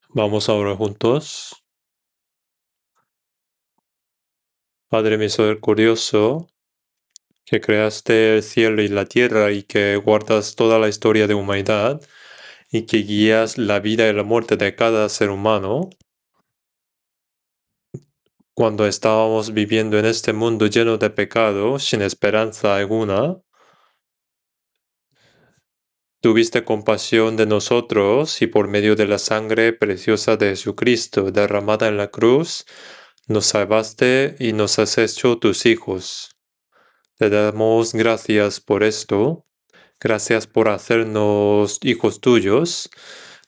Vamos ahora juntos. Padre misericordioso, que creaste el cielo y la tierra y que guardas toda la historia de humanidad y que guías la vida y la muerte de cada ser humano, cuando estábamos viviendo en este mundo lleno de pecado, sin esperanza alguna, tuviste compasión de nosotros y por medio de la sangre preciosa de Jesucristo derramada en la cruz, nos salvaste y nos has hecho tus hijos. Te damos gracias por esto. Gracias por hacernos hijos tuyos.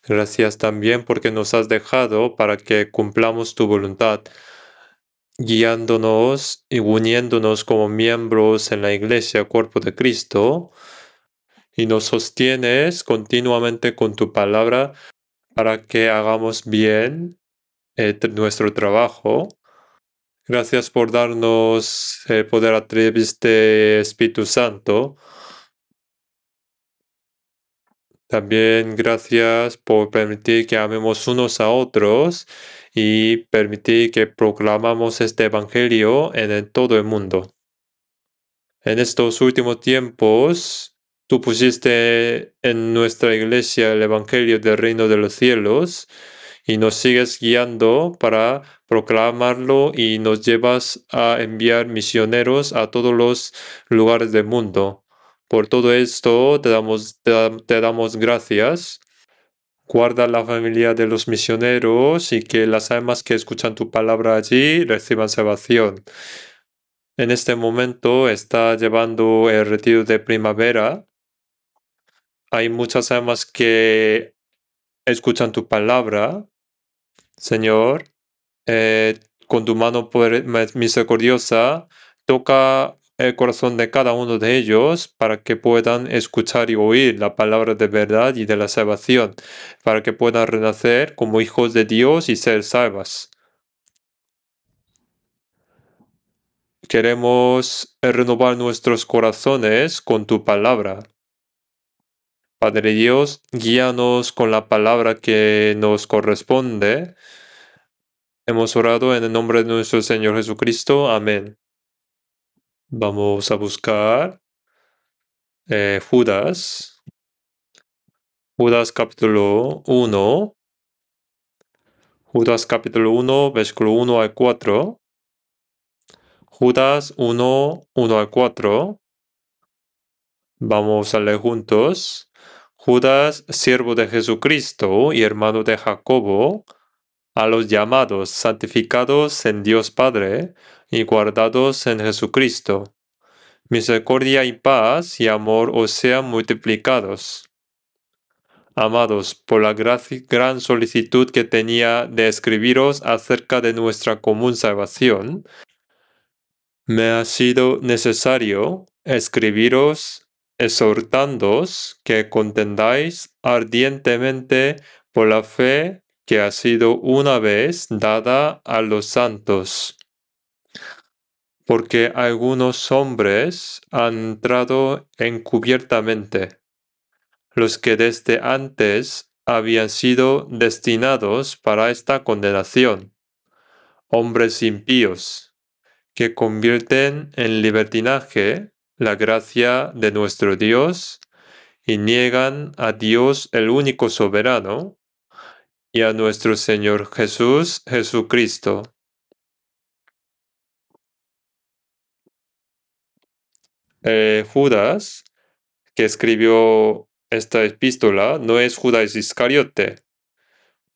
Gracias también porque nos has dejado para que cumplamos tu voluntad, guiándonos y uniéndonos como miembros en la Iglesia, cuerpo de Cristo, y nos sostienes continuamente con tu palabra para que hagamos bien nuestro trabajo. Gracias por darnos el poder a través de Espíritu Santo. También gracias por permitir que amemos unos a otros y permitir que proclamamos este Evangelio en todo el mundo. En estos últimos tiempos, tú pusiste en nuestra iglesia el Evangelio del Reino de los Cielos y nos sigues guiando para proclamarlo y nos llevas a enviar misioneros a todos los lugares del mundo. Por todo esto te damos gracias. Guarda la familia de los misioneros y que las almas que escuchan tu palabra allí reciban salvación. En este momento está llevando el retiro de primavera. Hay muchas almas que escuchan tu palabra, Señor. Con tu mano misericordiosa, toca el corazón de cada uno de ellos para que puedan escuchar y oír la palabra de verdad y de la salvación, para que puedan renacer como hijos de Dios y ser salvas. Queremos renovar nuestros corazones con tu palabra. Padre Dios, guíanos con la palabra que nos corresponde. Hemos orado en el nombre de nuestro Señor Jesucristo. Amén. Vamos a buscar Judas. Judas capítulo 1. Judas capítulo 1, versículo 1 al 4. Judas 1, 1 al 4. Vamos a leer juntos. Judas, siervo de Jesucristo y hermano de Jacobo, a los llamados, santificados en Dios Padre y guardados en Jesucristo. Misericordia y paz y amor os sean multiplicados. Amados, por la gran solicitud que tenía de escribiros acerca de nuestra común salvación, me ha sido necesario escribiros exhortándoos que contendáis ardientemente por la fe que ha sido una vez dada a los santos. Porque algunos hombres han entrado encubiertamente, los que desde antes habían sido destinados para esta condenación, hombres impíos, que convierten en libertinaje la gracia de nuestro Dios y niegan a Dios el único soberano y a nuestro Señor Jesucristo. Judas, que escribió esta epístola, no es Judas Iscariote.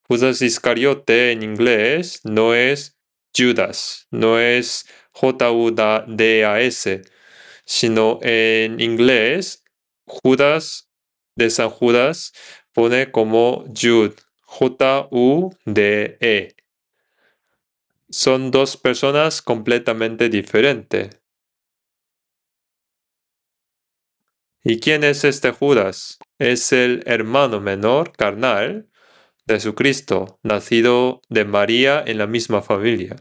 Judas Iscariote en inglés no es Judas, no es Judas, sino en inglés Judas de San Judas pone como Jude, Jude. Son dos personas completamente diferentes. ¿Y quién es este Judas? Es el hermano menor carnal de Jesucristo, nacido de María en la misma familia.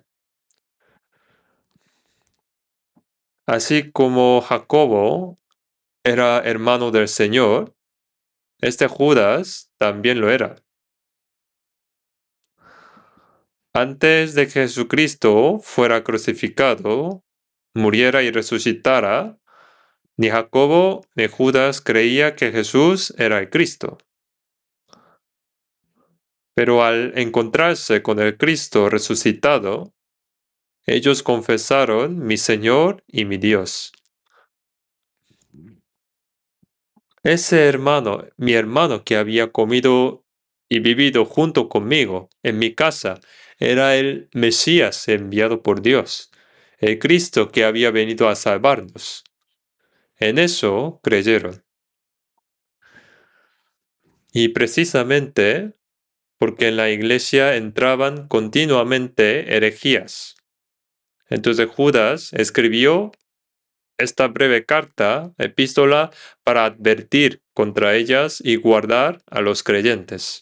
Así como Jacobo era hermano del Señor, este Judas también lo era. Antes de que Jesucristo fuera crucificado, muriera y resucitara, ni Jacobo ni Judas creía que Jesús era el Cristo. Pero al encontrarse con el Cristo resucitado, ellos confesaron mi Señor y mi Dios. Ese hermano, mi hermano que había comido y vivido junto conmigo en mi casa, era el Mesías enviado por Dios, el Cristo que había venido a salvarnos. En eso creyeron. Y precisamente porque en la iglesia entraban continuamente herejías. Entonces Judas escribió esta breve carta, epístola, para advertir contra ellas y guardar a los creyentes.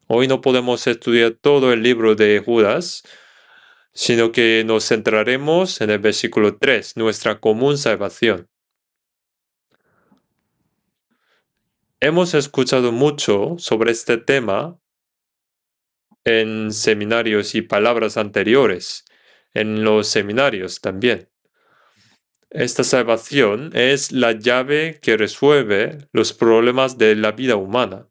Hoy no podemos estudiar todo el libro de Judas, sino que nos centraremos en el versículo 3, nuestra común salvación. Hemos escuchado mucho sobre este tema en seminarios y palabras anteriores, en los seminarios también. Esta salvación es la llave que resuelve los problemas de la vida humana.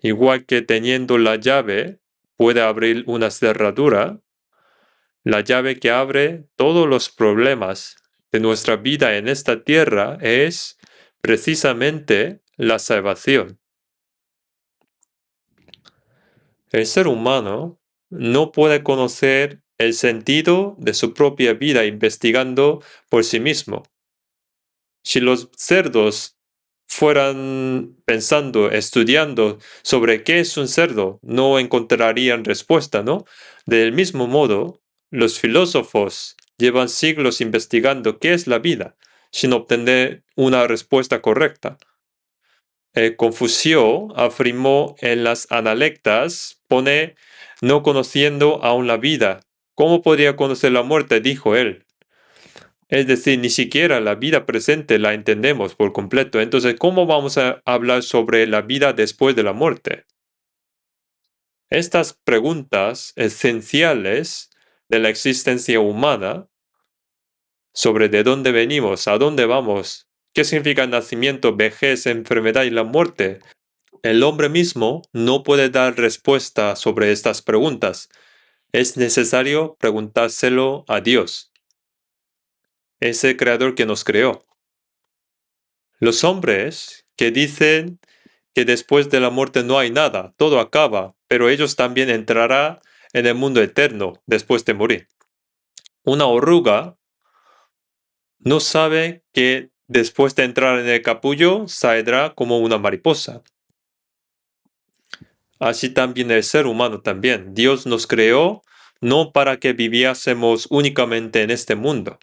Igual que teniendo la llave puede abrir una cerradura, la llave que abre todos los problemas de nuestra vida en esta tierra es precisamente la salvación. El ser humano no puede conocer el sentido de su propia vida investigando por sí mismo. Si los cerdos fueran pensando, estudiando sobre qué es un cerdo, no encontrarían respuesta, ¿no? Del mismo modo, los filósofos llevan siglos investigando qué es la vida, sin obtener una respuesta correcta. Confucio afirmó en las Analectas, pone, no conociendo aún la vida. ¿Cómo podría conocer la muerte? Dijo él. Es decir, ni siquiera la vida presente la entendemos por completo. Entonces, ¿cómo vamos a hablar sobre la vida después de la muerte? Estas preguntas esenciales de la existencia humana, sobre de dónde venimos, a dónde vamos, qué significa nacimiento, vejez, enfermedad y la muerte, el hombre mismo no puede dar respuesta sobre estas preguntas. Es necesario preguntárselo a Dios, ese creador que nos creó. Los hombres que dicen que después de la muerte no hay nada, todo acaba, pero ellos también entrarán en el mundo eterno después de morir. Una oruga no sabe que después de entrar en el capullo saldrá como una mariposa. Así también el ser humano también. Dios nos creó no para que viviésemos únicamente en este mundo,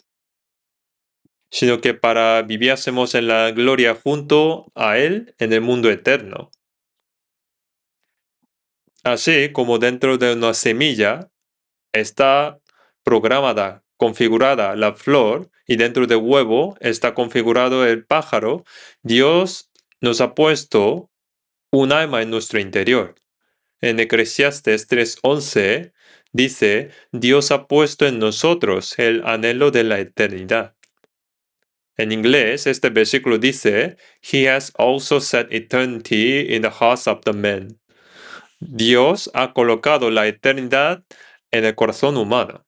sino que para viviésemos en la gloria junto a Él en el mundo eterno. Así como dentro de una semilla está programada, configurada la flor y dentro del huevo está configurado el pájaro, Dios nos ha puesto un alma en nuestro interior. En Eclesiastes 3:11 dice, Dios ha puesto en nosotros el anhelo de la eternidad. En inglés, este versículo dice, He has also set eternity in the hearts of the men. Dios ha colocado la eternidad en el corazón humano.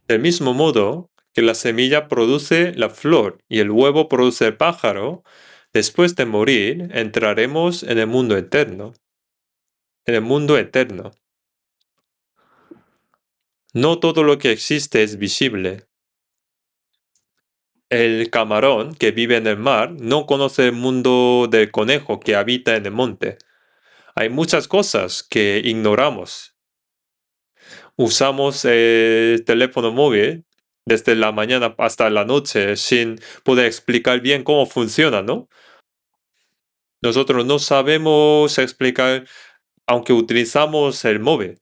Del mismo modo que la semilla produce la flor y el huevo produce el pájaro, después de morir entraremos en el mundo eterno. En el mundo eterno. No todo lo que existe es visible. El camarón que vive en el mar no conoce el mundo del conejo que habita en el monte. Hay muchas cosas que ignoramos. Usamos el teléfono móvil desde la mañana hasta la noche sin poder explicar bien cómo funciona, ¿no? Nosotros no sabemos explicar, aunque utilizamos el móvil.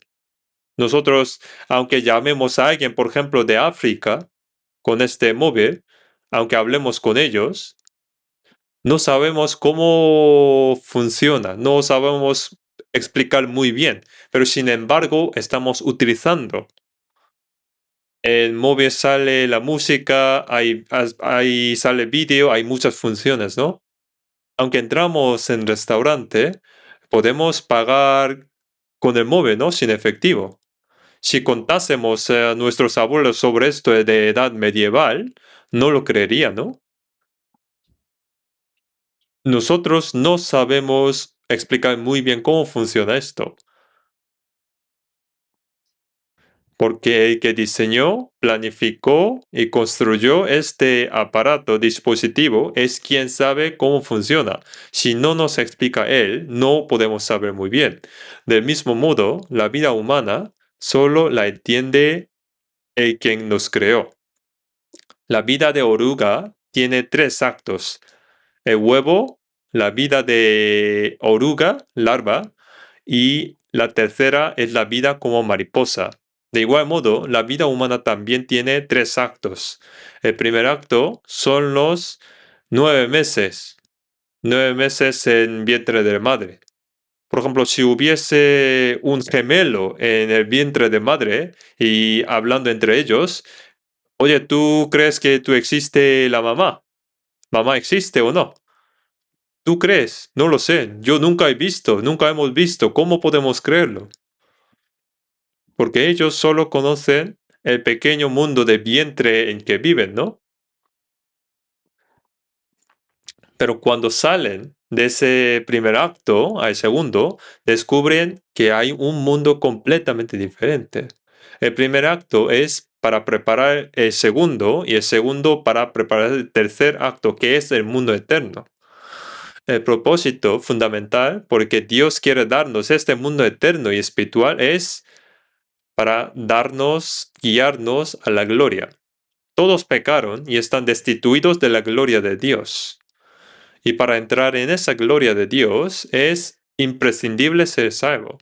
Nosotros, aunque llamemos a alguien, por ejemplo, de África, con este móvil, aunque hablemos con ellos, No sabemos cómo funciona, no sabemos explicar muy bien, pero sin embargo estamos utilizando. En móvil sale la música, ahí sale vídeo, hay muchas funciones, ¿no? Aunque entramos en restaurante, podemos pagar con el móvil, ¿no? Sin efectivo. Si contásemos a nuestros abuelos sobre esto de edad medieval, no lo creerían, ¿no? Nosotros no sabemos explicar muy bien cómo funciona esto, porque el que diseñó, planificó y construyó este aparato, dispositivo, es quien sabe cómo funciona. Si no nos explica él, no podemos saber muy bien. Del mismo modo, la vida humana solo la entiende el quien nos creó. La vida de oruga tiene 3 actos: el huevo, la vida de oruga, larva, y la tercera es la vida como mariposa. De igual modo, la vida humana también tiene 3 actos. El primer acto son los 9 meses, 9 meses en vientre de madre. Por ejemplo, si hubiese un gemelo en el vientre de madre y hablando entre ellos, oye, ¿tú crees que tú existe la mamá? ¿Mamá existe o no? ¿Tú crees? No lo sé. Yo nunca he visto, nunca hemos visto. ¿Cómo podemos creerlo? Porque ellos solo conocen el pequeño mundo de vientre en que viven, ¿no? Pero cuando salen de ese primer acto al segundo, descubren que hay un mundo completamente diferente. El primer acto es para preparar el segundo y el segundo para preparar el tercer acto, que es el mundo eterno. El propósito fundamental porque Dios quiere darnos este mundo eterno y espiritual es para darnos, guiarnos a la gloria. Todos pecaron y están destituidos de la gloria de Dios. Y para entrar en esa gloria de Dios es imprescindible ser salvo.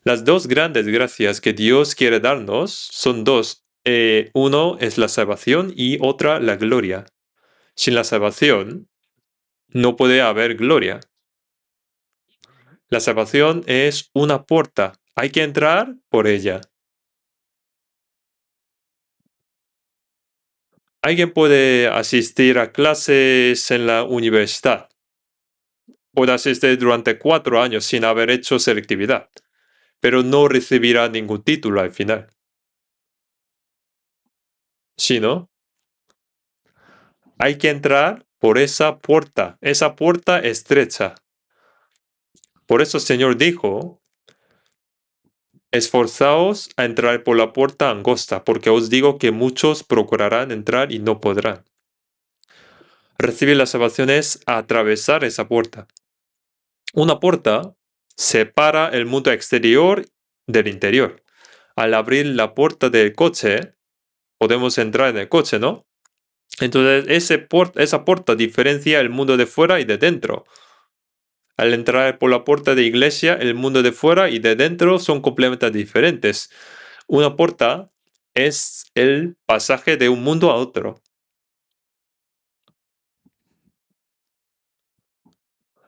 Las dos grandes gracias que Dios quiere darnos son dos. Uno es la salvación y otra la gloria. Sin la salvación no puede haber gloria. La salvación es una puerta. Hay que entrar por ella. Alguien puede asistir a clases en la universidad. Puede asistir durante 4 años sin haber hecho selectividad, pero no recibirá ningún título al final. ¿Sí, no? Hay que entrar por esa puerta estrecha. Por eso el Señor dijo: esforzaos a entrar por la puerta angosta, porque os digo que muchos procurarán entrar y no podrán. Recibir la salvación es atravesar esa puerta. Una puerta separa el mundo exterior del interior. Al abrir la puerta del coche, podemos entrar en el coche, ¿no? Entonces, esa puerta diferencia el mundo de fuera y de dentro. Al entrar por la puerta de iglesia, el mundo de fuera y de dentro son completamente diferentes. Una puerta es el pasaje de un mundo a otro.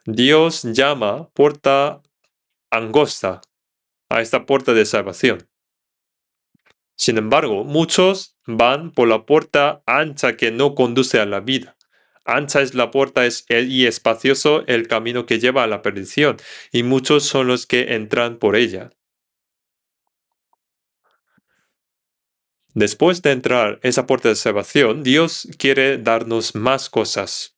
Dios llama puerta angosta a esta puerta de salvación. Sin embargo, muchos van por la puerta ancha que no conduce a la vida. Ancha es la puerta y espacioso el camino que lleva a la perdición, y muchos son los que entran por ella. Después de entrar esa puerta de salvación, Dios quiere darnos más cosas.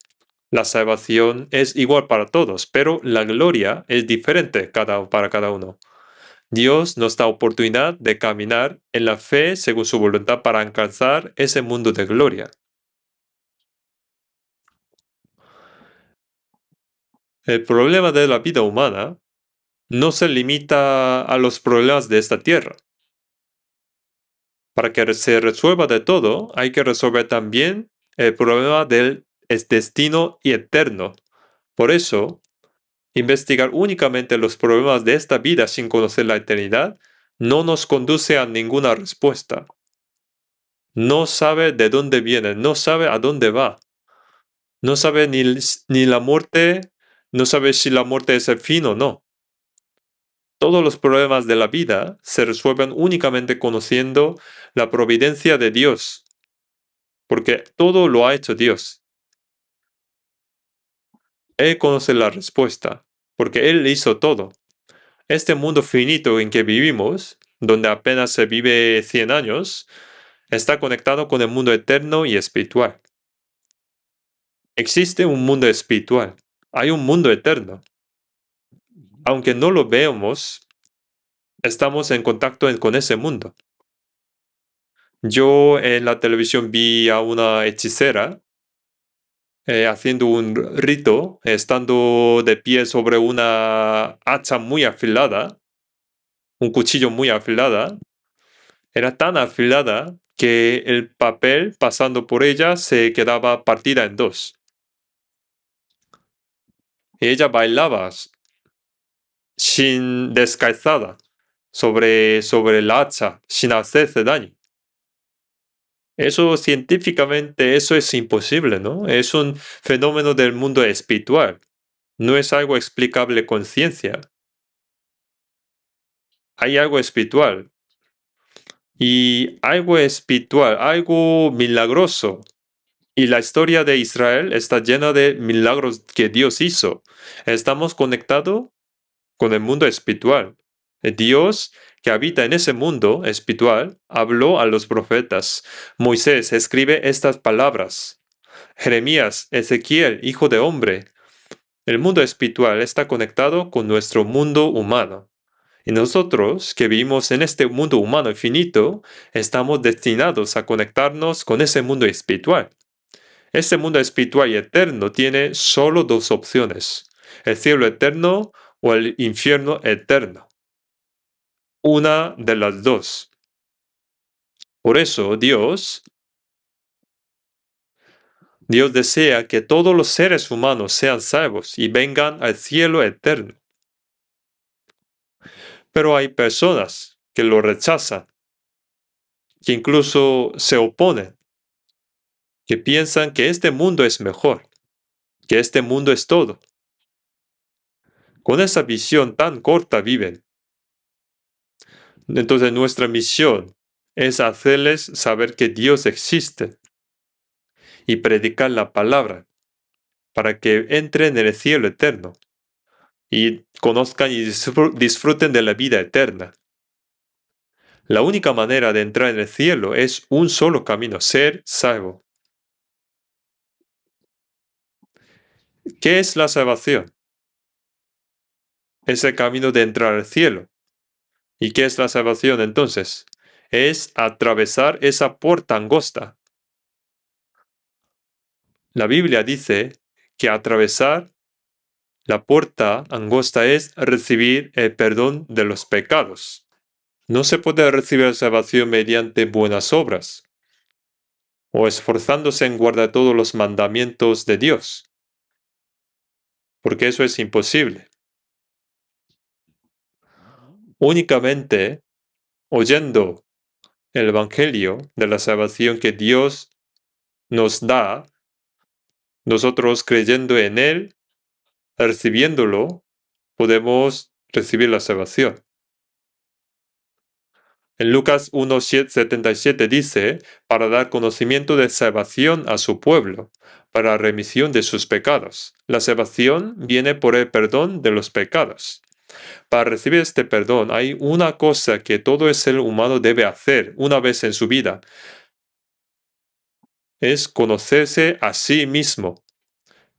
La salvación es igual para todos, pero la gloria es diferente para cada uno. Dios nos da oportunidad de caminar en la fe según su voluntad para alcanzar ese mundo de gloria. El problema de la vida humana no se limita a los problemas de esta tierra. Para que se resuelva de todo, hay que resolver también el problema del destino y eterno. Por eso, investigar únicamente los problemas de esta vida sin conocer la eternidad no nos conduce a ninguna respuesta. No sabe de dónde viene, no sabe a dónde va. No sabe ni la muerte, no sabe si la muerte es el fin o no. Todos los problemas de la vida se resuelven únicamente conociendo la providencia de Dios, porque todo lo ha hecho Dios. Él conoce la respuesta, porque Él hizo todo. Este mundo finito en que vivimos, donde apenas se vive 100 años, está conectado con el mundo eterno y espiritual. Existe un mundo espiritual, hay un mundo eterno. Aunque no lo veamos, estamos en contacto con ese mundo. Yo en la televisión vi a una hechicera haciendo un rito, estando de pie sobre una hacha muy afilada, un cuchillo muy afilada. Era tan afilada que el papel pasando por ella se quedaba partida en dos. Y ella bailaba sin descalzada sobre el hacha, sin hacerse daño. Eso científicamente, eso es imposible, ¿no? Es un fenómeno del mundo espiritual. No es algo explicable con ciencia. Hay algo espiritual. Y algo espiritual, algo milagroso. Y la historia de Israel está llena de milagros que Dios hizo. Estamos conectados con el mundo espiritual. Dios que habita en ese mundo espiritual habló a los profetas. Moisés escribe estas palabras. Jeremías, Ezequiel, hijo de hombre. El mundo espiritual está conectado con nuestro mundo humano. Y nosotros, que vivimos en este mundo humano infinito, estamos destinados a conectarnos con ese mundo espiritual. Este mundo espiritual y eterno tiene solo dos opciones: el cielo eterno o el infierno eterno. Una de las dos. Por eso Dios desea que todos los seres humanos sean salvos y vengan al cielo eterno. Pero hay personas que lo rechazan, que incluso se oponen, que piensan que este mundo es mejor, que este mundo es todo. Con esa visión tan corta viven. Entonces nuestra misión es hacerles saber que Dios existe y predicar la palabra para que entren en el cielo eterno y conozcan y disfruten de la vida eterna. La única manera de entrar en el cielo es un solo camino: ser salvo. ¿Qué es la salvación? Es el camino de entrar al cielo. ¿Y qué es la salvación entonces? Es atravesar esa puerta angosta. La Biblia dice que atravesar la puerta angosta es recibir el perdón de los pecados. No se puede recibir salvación mediante buenas obras o esforzándose en guardar todos los mandamientos de Dios, porque eso es imposible. Únicamente oyendo el Evangelio de la salvación que Dios nos da, nosotros creyendo en Él, recibiéndolo, podemos recibir la salvación. En Lucas 1:77 dice, para dar conocimiento de salvación a su pueblo, para remisión de sus pecados. La salvación viene por el perdón de los pecados. Para recibir este perdón hay una cosa que todo ser humano debe hacer una vez en su vida. Es conocerse a sí mismo.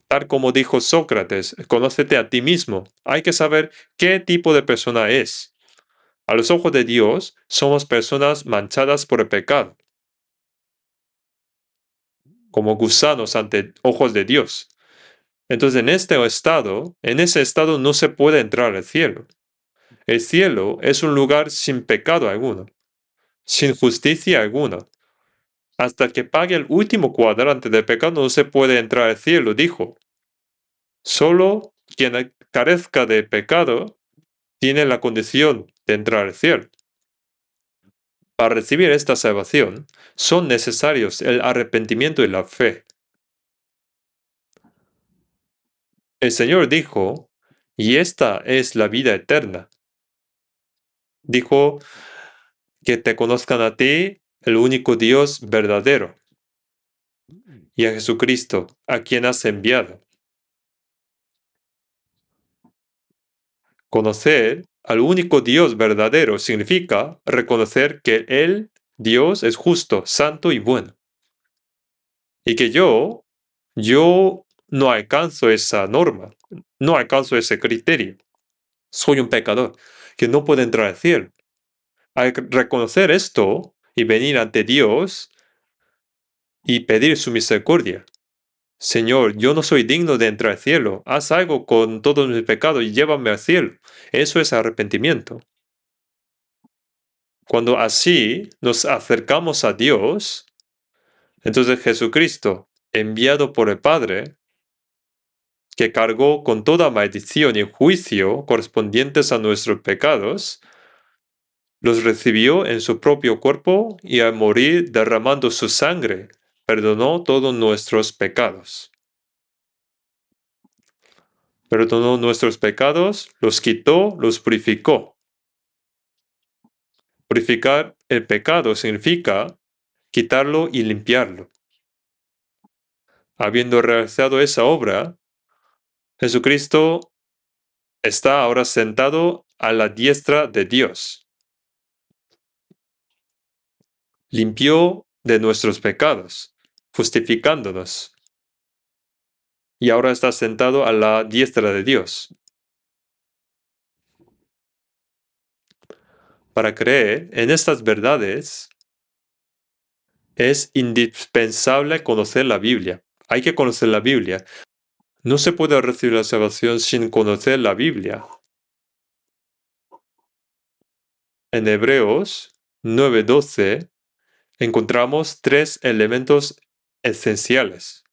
Tal como dijo Sócrates, conócete a ti mismo. Hay que saber qué tipo de persona es. A los ojos de Dios, somos personas manchadas por el pecado, como gusanos ante ojos de Dios. Entonces, en ese estado no se puede entrar al cielo. El cielo es un lugar sin pecado alguno, sin justicia alguna. Hasta que pague el último cuadrante de pecado no se puede entrar al cielo, dijo. Solo quien carezca de pecado tiene la condición de entrar al cielo. Para recibir esta salvación son necesarios el arrepentimiento y la fe. El Señor dijo, y esta es la vida eterna. Dijo que te conozcan a ti, el único Dios verdadero, y a Jesucristo, a quien has enviado. Conocer al único Dios verdadero significa reconocer que Él, Dios, es justo, santo y bueno. Y que yo no alcanzo esa norma, no alcanzo ese criterio. Soy un pecador que no puede entrar al cielo. Al reconocer esto y venir ante Dios y pedir su misericordia. Señor, yo no soy digno de entrar al cielo. Haz algo con todos mis pecados y llévame al cielo. Eso es arrepentimiento. Cuando así nos acercamos a Dios, entonces Jesucristo, enviado por el Padre, que cargó con toda maldición y juicio correspondientes a nuestros pecados, los recibió en su propio cuerpo y al morir derramando su sangre, perdonó todos nuestros pecados. Perdonó nuestros pecados, los quitó, los purificó. Purificar el pecado significa quitarlo y limpiarlo. Habiendo realizado esa obra, Jesucristo está ahora sentado a la diestra de Dios. Limpió de nuestros pecados, justificándonos. Y ahora está sentado a la diestra de Dios. Para creer en estas verdades, es indispensable conocer la Biblia. Hay que conocer la Biblia. No se puede recibir la salvación sin conocer la Biblia. En Hebreos 9:12 encontramos tres elementos esenciales.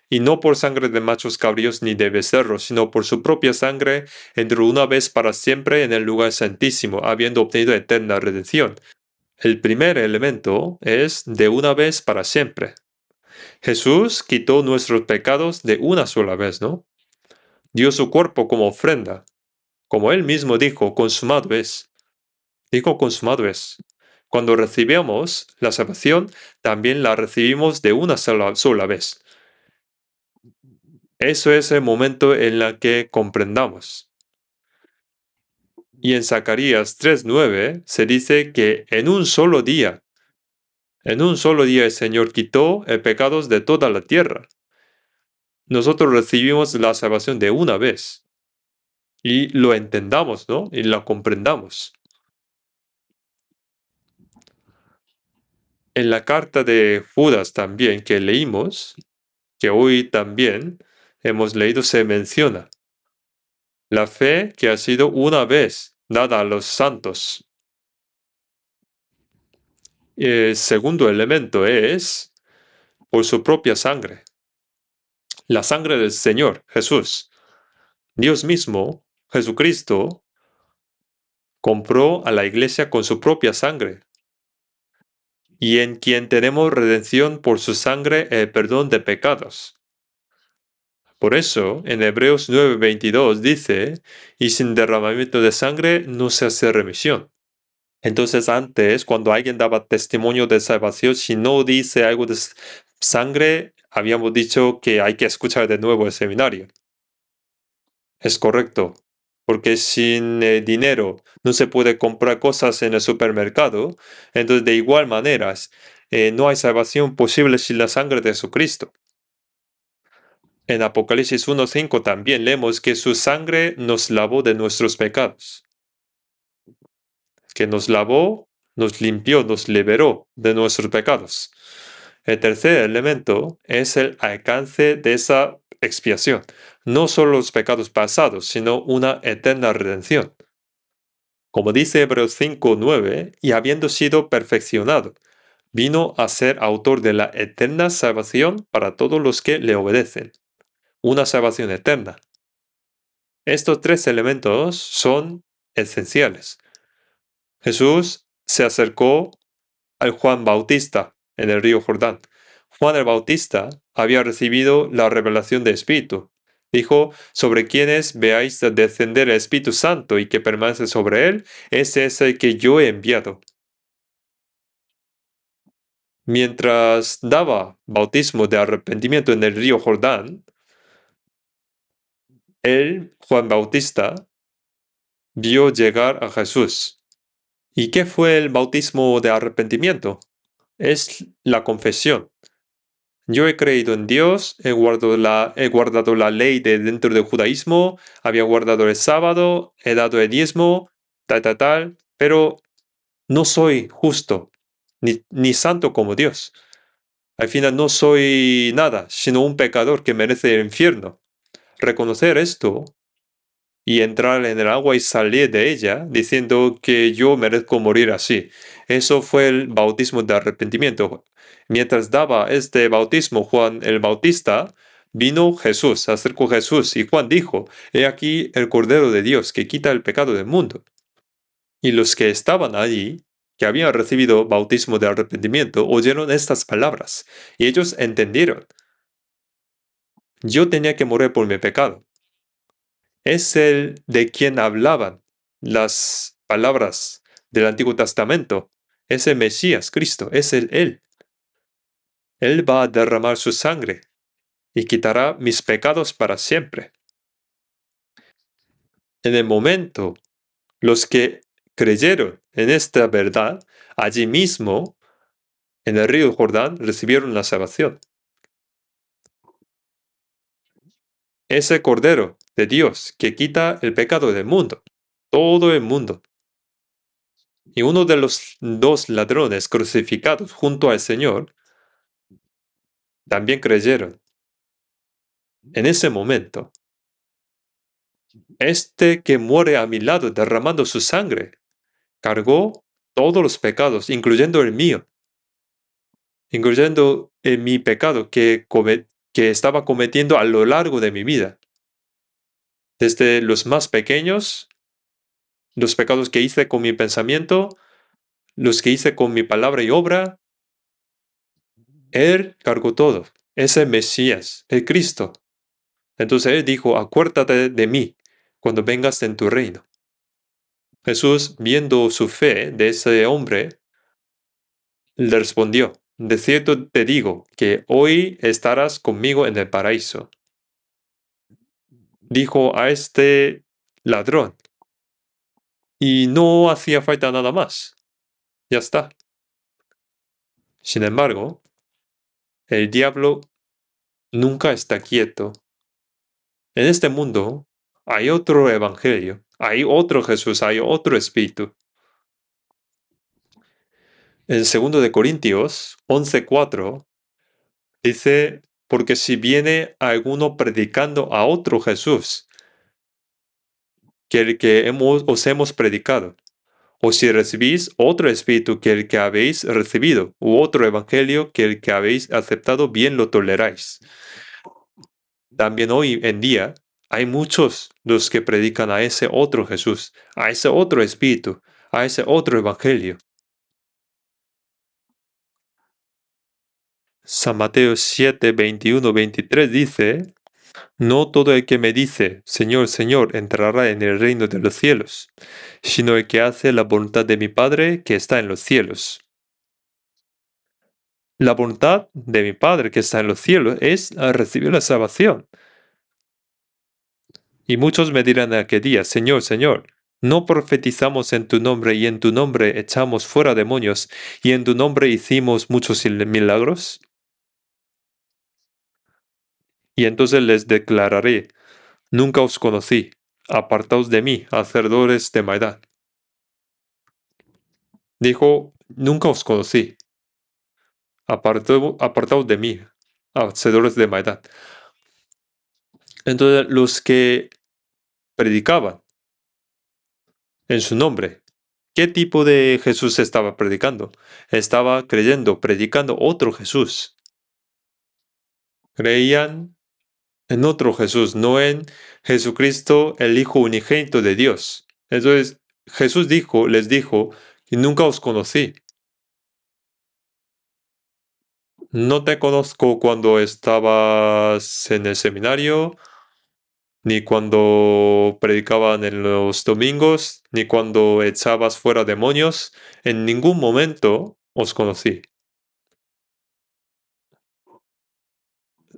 Y no por sangre de machos cabríos ni de becerros, sino por su propia sangre, entró una vez para siempre en el lugar santísimo, habiendo obtenido eterna redención. El primer elemento es de una vez para siempre. Jesús quitó nuestros pecados de una sola vez, ¿no? Dio su cuerpo como ofrenda. Como él mismo dijo, consumado es. Dijo, consumado es. Cuando recibimos la salvación, también la recibimos de una sola vez. Eso es el momento en el que comprendamos. Y en Zacarías 3:9 se dice que en un solo día el Señor quitó el pecado de toda la tierra. Nosotros recibimos la salvación de una vez. Y lo entendamos, ¿no? Y lo comprendamos. En la carta de Judas también que leímos, que hoy también hemos leído, se menciona la fe que ha sido una vez dada a los santos. El segundo elemento es por su propia sangre. La sangre del Señor Jesús. Dios mismo, Jesucristo, compró a la iglesia con su propia sangre. Y en quien tenemos redención por su sangre, el perdón de pecados. Por eso, en Hebreos 9:22 dice, y sin derramamiento de sangre no se hace remisión. Entonces antes, cuando alguien daba testimonio de salvación, si no dice algo de sangre, habíamos dicho que hay que escuchar de nuevo el seminario. Es correcto, porque sin dinero no se puede comprar cosas en el supermercado, entonces de igual manera no hay salvación posible sin la sangre de Jesucristo. En Apocalipsis 1:5 también leemos que su sangre nos lavó de nuestros pecados. Que nos lavó, nos limpió, nos liberó de nuestros pecados. El tercer elemento es el alcance de esa expiación. No solo los pecados pasados, sino una eterna redención. Como dice Hebreos 5:9, y habiendo sido perfeccionado, vino a ser autor de la eterna salvación para todos los que le obedecen. Una salvación eterna. Estos tres elementos son esenciales. Jesús se acercó al Juan Bautista en el río Jordán. Juan el Bautista había recibido la revelación del Espíritu. Dijo, sobre quienes veáis descender el Espíritu Santo y que permanece sobre él, ese es el que yo he enviado. Mientras daba bautismo de arrepentimiento en el río Jordán, él, Juan Bautista, vio llegar a Jesús. ¿Y qué fue el bautismo de arrepentimiento? Es la confesión. Yo he creído en Dios, he guardado la ley de dentro del judaísmo, había guardado el sábado, he dado el diezmo, tal, pero no soy justo, ni santo como Dios. Al final no soy nada, sino un pecador que merece el infierno. Reconocer esto y entrar en el agua y salir de ella diciendo que yo merezco morir así. Eso fue el bautismo de arrepentimiento. Mientras daba este bautismo Juan el Bautista, vino Jesús, se acercó Jesús y Juan dijo, he aquí el Cordero de Dios que quita el pecado del mundo. Y los que estaban allí, que habían recibido bautismo de arrepentimiento, oyeron estas palabras y ellos entendieron. Yo tenía que morir por mi pecado. Es el de quien hablaban las palabras del Antiguo Testamento. Es el Mesías, Cristo, es Él. Él va a derramar su sangre y quitará mis pecados para siempre. En el momento, los que creyeron en esta verdad, allí mismo, en el río Jordán, recibieron la salvación. Ese Cordero de Dios que quita el pecado del mundo, todo el mundo. Y uno de los dos ladrones crucificados junto al Señor también creyeron. En ese momento, este que muere a mi lado derramando su sangre, cargó todos los pecados, incluyendo el mío, incluyendo mi pecado que estaba cometiendo a lo largo de mi vida. Desde los más pequeños, los pecados que hice con mi pensamiento, los que hice con mi palabra y obra, Él cargó todo. Ese Mesías, el Cristo. Entonces Él dijo, acuérdate de mí cuando vengas en tu reino. Jesús, viendo su fe de ese hombre, le respondió, de cierto te digo que hoy estarás conmigo en el paraíso. Dijo a este ladrón, y no hacía falta nada más. Ya está. Sin embargo, el diablo nunca está quieto. En este mundo hay otro evangelio, hay otro Jesús, hay otro Espíritu. En 2 de Corintios 11:4 dice, porque si viene alguno predicando a otro Jesús, que el que os hemos predicado, o si recibís otro espíritu que el que habéis recibido, u otro evangelio que el que habéis aceptado, bien lo toleráis. También hoy en día hay muchos los que predican a ese otro Jesús, a ese otro espíritu, a ese otro evangelio. San Mateo 7, 21, 23 dice, no todo el que me dice, Señor, Señor, entrará en el reino de los cielos, sino el que hace la voluntad de mi Padre que está en los cielos. La voluntad de mi Padre que está en los cielos es recibir la salvación. Y muchos me dirán en aquel día, Señor, Señor, ¿no profetizamos en tu nombre y en tu nombre echamos fuera demonios y en tu nombre hicimos muchos milagros? Y entonces les declararé, nunca os conocí, apartaos de mí, hacedores de maldad. Dijo, nunca os conocí, apartaos de mí, hacedores de maldad. Entonces los que predicaban en su nombre, ¿qué tipo de Jesús estaba predicando? Estaba predicando otro Jesús. Creían en otro Jesús, no en Jesucristo, el Hijo unigénito de Dios. Entonces Jesús les dijo, y nunca os conocí. No te conozco cuando estabas en el seminario, ni cuando predicaban en los domingos, ni cuando echabas fuera demonios. En ningún momento os conocí.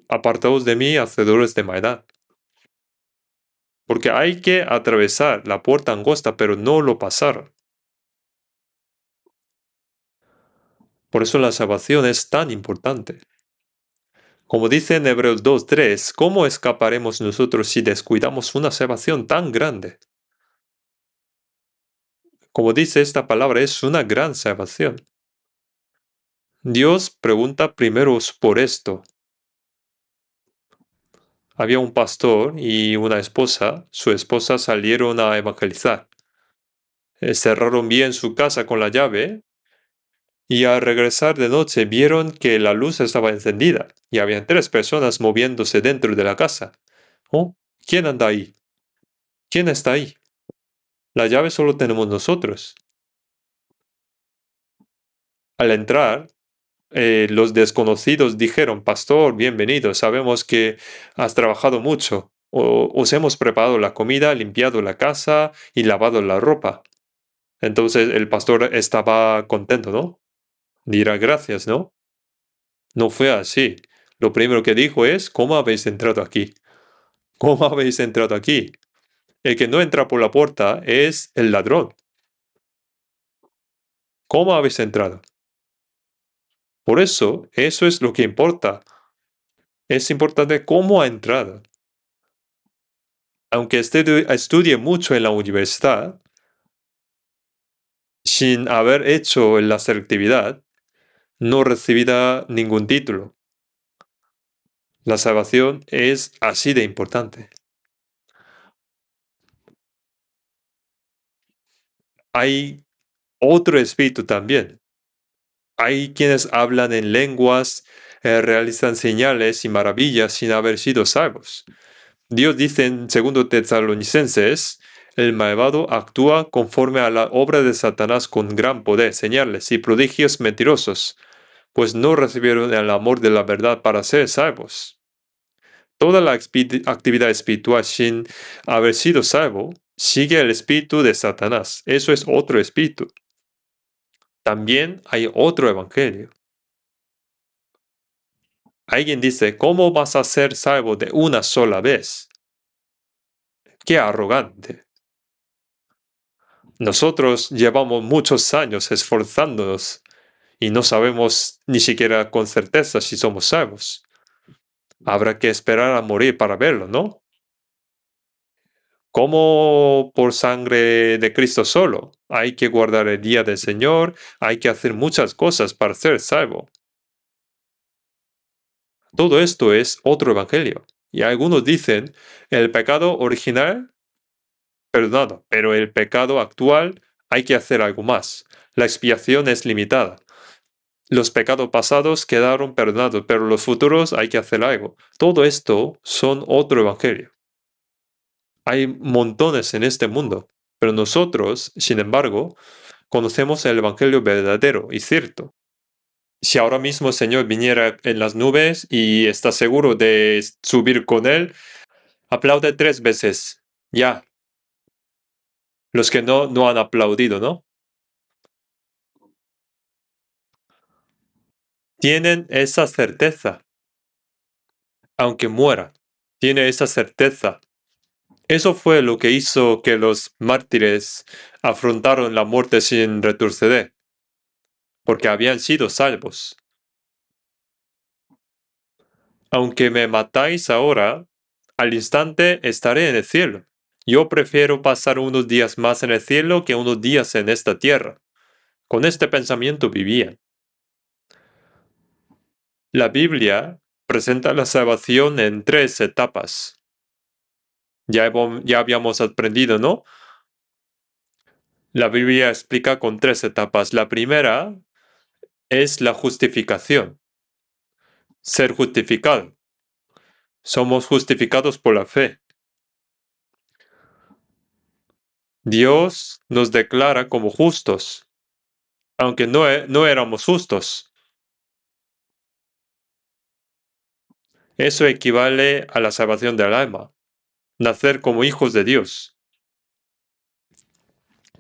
Apartaos de mí, hacedores de maldad. Porque hay que atravesar la puerta angosta, pero no lo pasaron. Por eso la salvación es tan importante. Como dice en Hebreos 2:3, ¿cómo escaparemos nosotros si descuidamos una salvación tan grande? Como dice esta palabra, es una gran salvación. Dios pregunta primero por esto. Había un pastor y una esposa. Su esposa salieron a evangelizar. Cerraron bien su casa con la llave y al regresar de noche vieron que la luz estaba encendida y habían 3 personas moviéndose dentro de la casa. ¿Oh? ¿Quién anda ahí? ¿Quién está ahí? La llave solo tenemos nosotros. Al entrar, los desconocidos dijeron, Pastor, bienvenido, sabemos que has trabajado mucho. Os hemos preparado la comida, limpiado la casa y lavado la ropa. Entonces el pastor estaba contento, ¿no? Dirá gracias, ¿no? No fue así. Lo primero que dijo es, ¿cómo habéis entrado aquí? ¿Cómo habéis entrado aquí? El que no entra por la puerta es el ladrón. ¿Cómo habéis entrado? Por eso es lo que importa. Es importante cómo ha entrado. Aunque estudie mucho en la universidad, sin haber hecho la selectividad, no recibirá ningún título. La salvación es así de importante. Hay otro espíritu también. Hay quienes hablan en lenguas, realizan señales y maravillas sin haber sido salvos. Dios dice en 2 Tesalonicenses, el malvado actúa conforme a la obra de Satanás con gran poder, señales y prodigios mentirosos, pues no recibieron el amor de la verdad para ser salvos. Toda la actividad espiritual sin haber sido salvo sigue el espíritu de Satanás. Eso es otro espíritu. También hay otro evangelio. Alguien dice, ¿cómo vas a ser salvo de una sola vez? ¡Qué arrogante! Nosotros llevamos muchos años esforzándonos y no sabemos ni siquiera con certeza si somos salvos. Habrá que esperar a morir para verlo, ¿no? ¿Cómo por sangre de Cristo solo? Hay que guardar el día del Señor, hay que hacer muchas cosas para ser salvo. Todo esto es otro evangelio. Y algunos dicen, el pecado original, perdonado, pero el pecado actual hay que hacer algo más. La expiación es limitada. Los pecados pasados quedaron perdonados, pero los futuros hay que hacer algo. Todo esto son otro evangelio. Hay montones en este mundo, pero nosotros, sin embargo, conocemos el evangelio verdadero y cierto. Si ahora mismo el Señor viniera en las nubes y está seguro de subir con Él, aplaude 3 veces. Ya, los que no han aplaudido, ¿no? Tienen esa certeza, aunque muera. Tiene esa certeza. Eso fue lo que hizo que los mártires afrontaron la muerte sin retroceder, porque habían sido salvos. Aunque me matáis ahora, al instante estaré en el cielo. Yo prefiero pasar unos días más en el cielo que unos días en esta tierra. Con este pensamiento vivían. La Biblia presenta la salvación en 3 etapas. Ya habíamos aprendido, ¿no? La Biblia explica con 3 etapas. La primera es la justificación. Ser justificado. Somos justificados por la fe. Dios nos declara como justos, aunque no éramos justos. Eso equivale a la salvación del alma. nacer como hijos de Dios.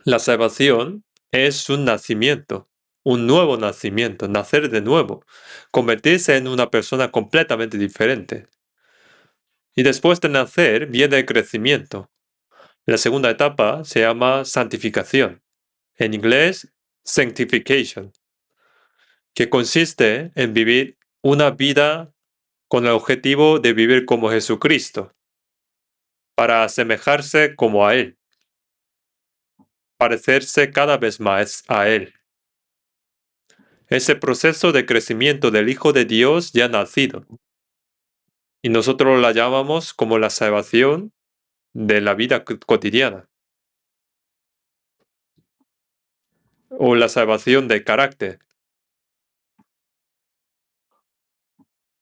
La salvación es un nacimiento, un nuevo nacimiento, nacer de nuevo, convertirse en una persona completamente diferente. Y después de nacer viene el crecimiento. La segunda etapa se llama santificación. En inglés, sanctification, que consiste en vivir una vida con el objetivo de vivir como Jesucristo, para asemejarse como a Él, parecerse cada vez más a Él. Ese proceso de crecimiento del Hijo de Dios ya nacido. Y nosotros la llamamos como la salvación de la vida cotidiana. O la salvación de carácter.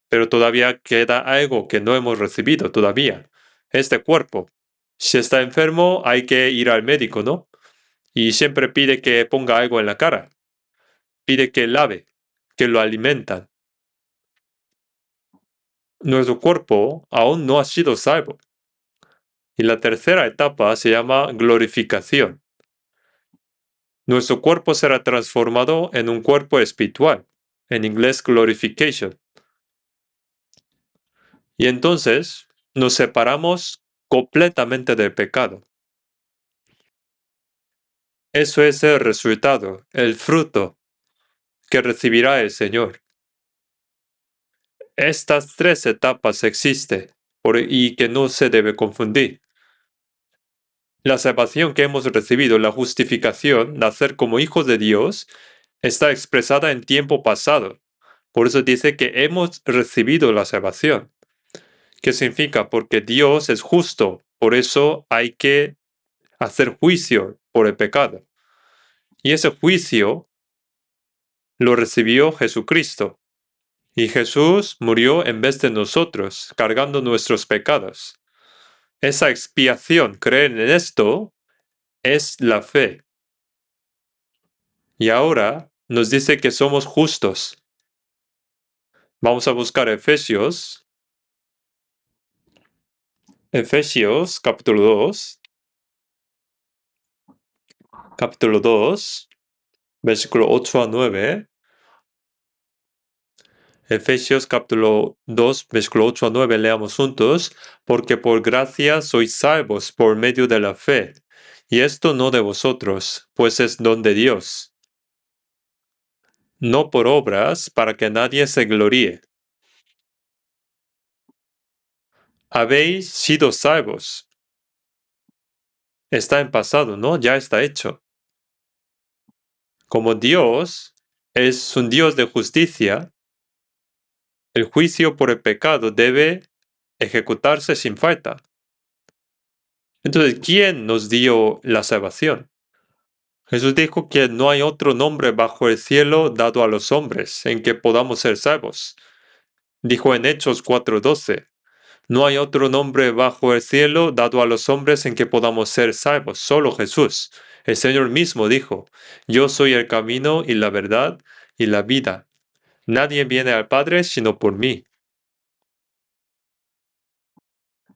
Pero todavía queda algo que no hemos recibido todavía. Este cuerpo. Si está enfermo, hay que ir al médico, ¿no? Y siempre pide que ponga algo en la cara. Pide que lave, que lo alimentan. Nuestro cuerpo aún no ha sido salvo. Y la tercera etapa se llama glorificación. Nuestro cuerpo será transformado en un cuerpo espiritual, en inglés glorification. Y entonces nos separamos completamente del pecado. Eso es el resultado, el fruto que recibirá el Señor. Estas tres etapas existen y que no se debe confundir. La salvación que hemos recibido, la justificación, nacer como hijos de Dios, está expresada en tiempo pasado. Por eso dice que hemos recibido la salvación. ¿Qué significa? Porque Dios es justo, por eso hay que hacer juicio por el pecado. Y ese juicio lo recibió Jesucristo. Y Jesús murió en vez de nosotros, cargando nuestros pecados. Esa expiación, creer en esto, es la fe. Y ahora nos dice que somos justos. Vamos a buscar Efesios. Efesios capítulo 2. Capítulo 2, versículo 8 a 9. Efesios capítulo 2, versículo 8 a 9, leamos juntos. Porque por gracia sois salvos por medio de la fe. Y esto no de vosotros, pues es don de Dios. No por obras, para que nadie se gloríe. Habéis sido salvos. Está en pasado, ¿no? Ya está hecho. Como Dios es un Dios de justicia, el juicio por el pecado debe ejecutarse sin falta. Entonces, ¿quién nos dio la salvación? Jesús dijo que no hay otro nombre bajo el cielo dado a los hombres en que podamos ser salvos. Dijo en Hechos 4:12, no hay otro nombre bajo el cielo dado a los hombres en que podamos ser salvos, solo Jesús. El Señor mismo dijo, yo soy el camino y la verdad y la vida. Nadie viene al Padre sino por mí.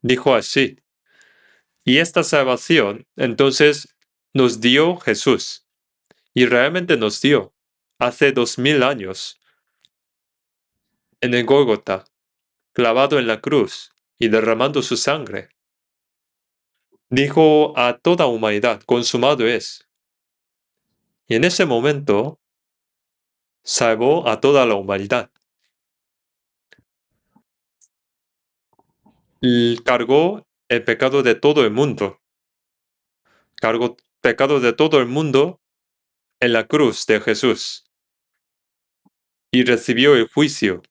Dijo así. Y esta salvación, entonces, nos dio Jesús. Y realmente nos dio hace 2000 años en el Gólgota, clavado en la cruz y derramando su sangre. Dijo a toda humanidad, consumado es. Y en ese momento salvó a toda la humanidad. Y cargó el pecado de todo el mundo. Cargó pecado de todo el mundo en la cruz de Jesús. Y recibió el juicio.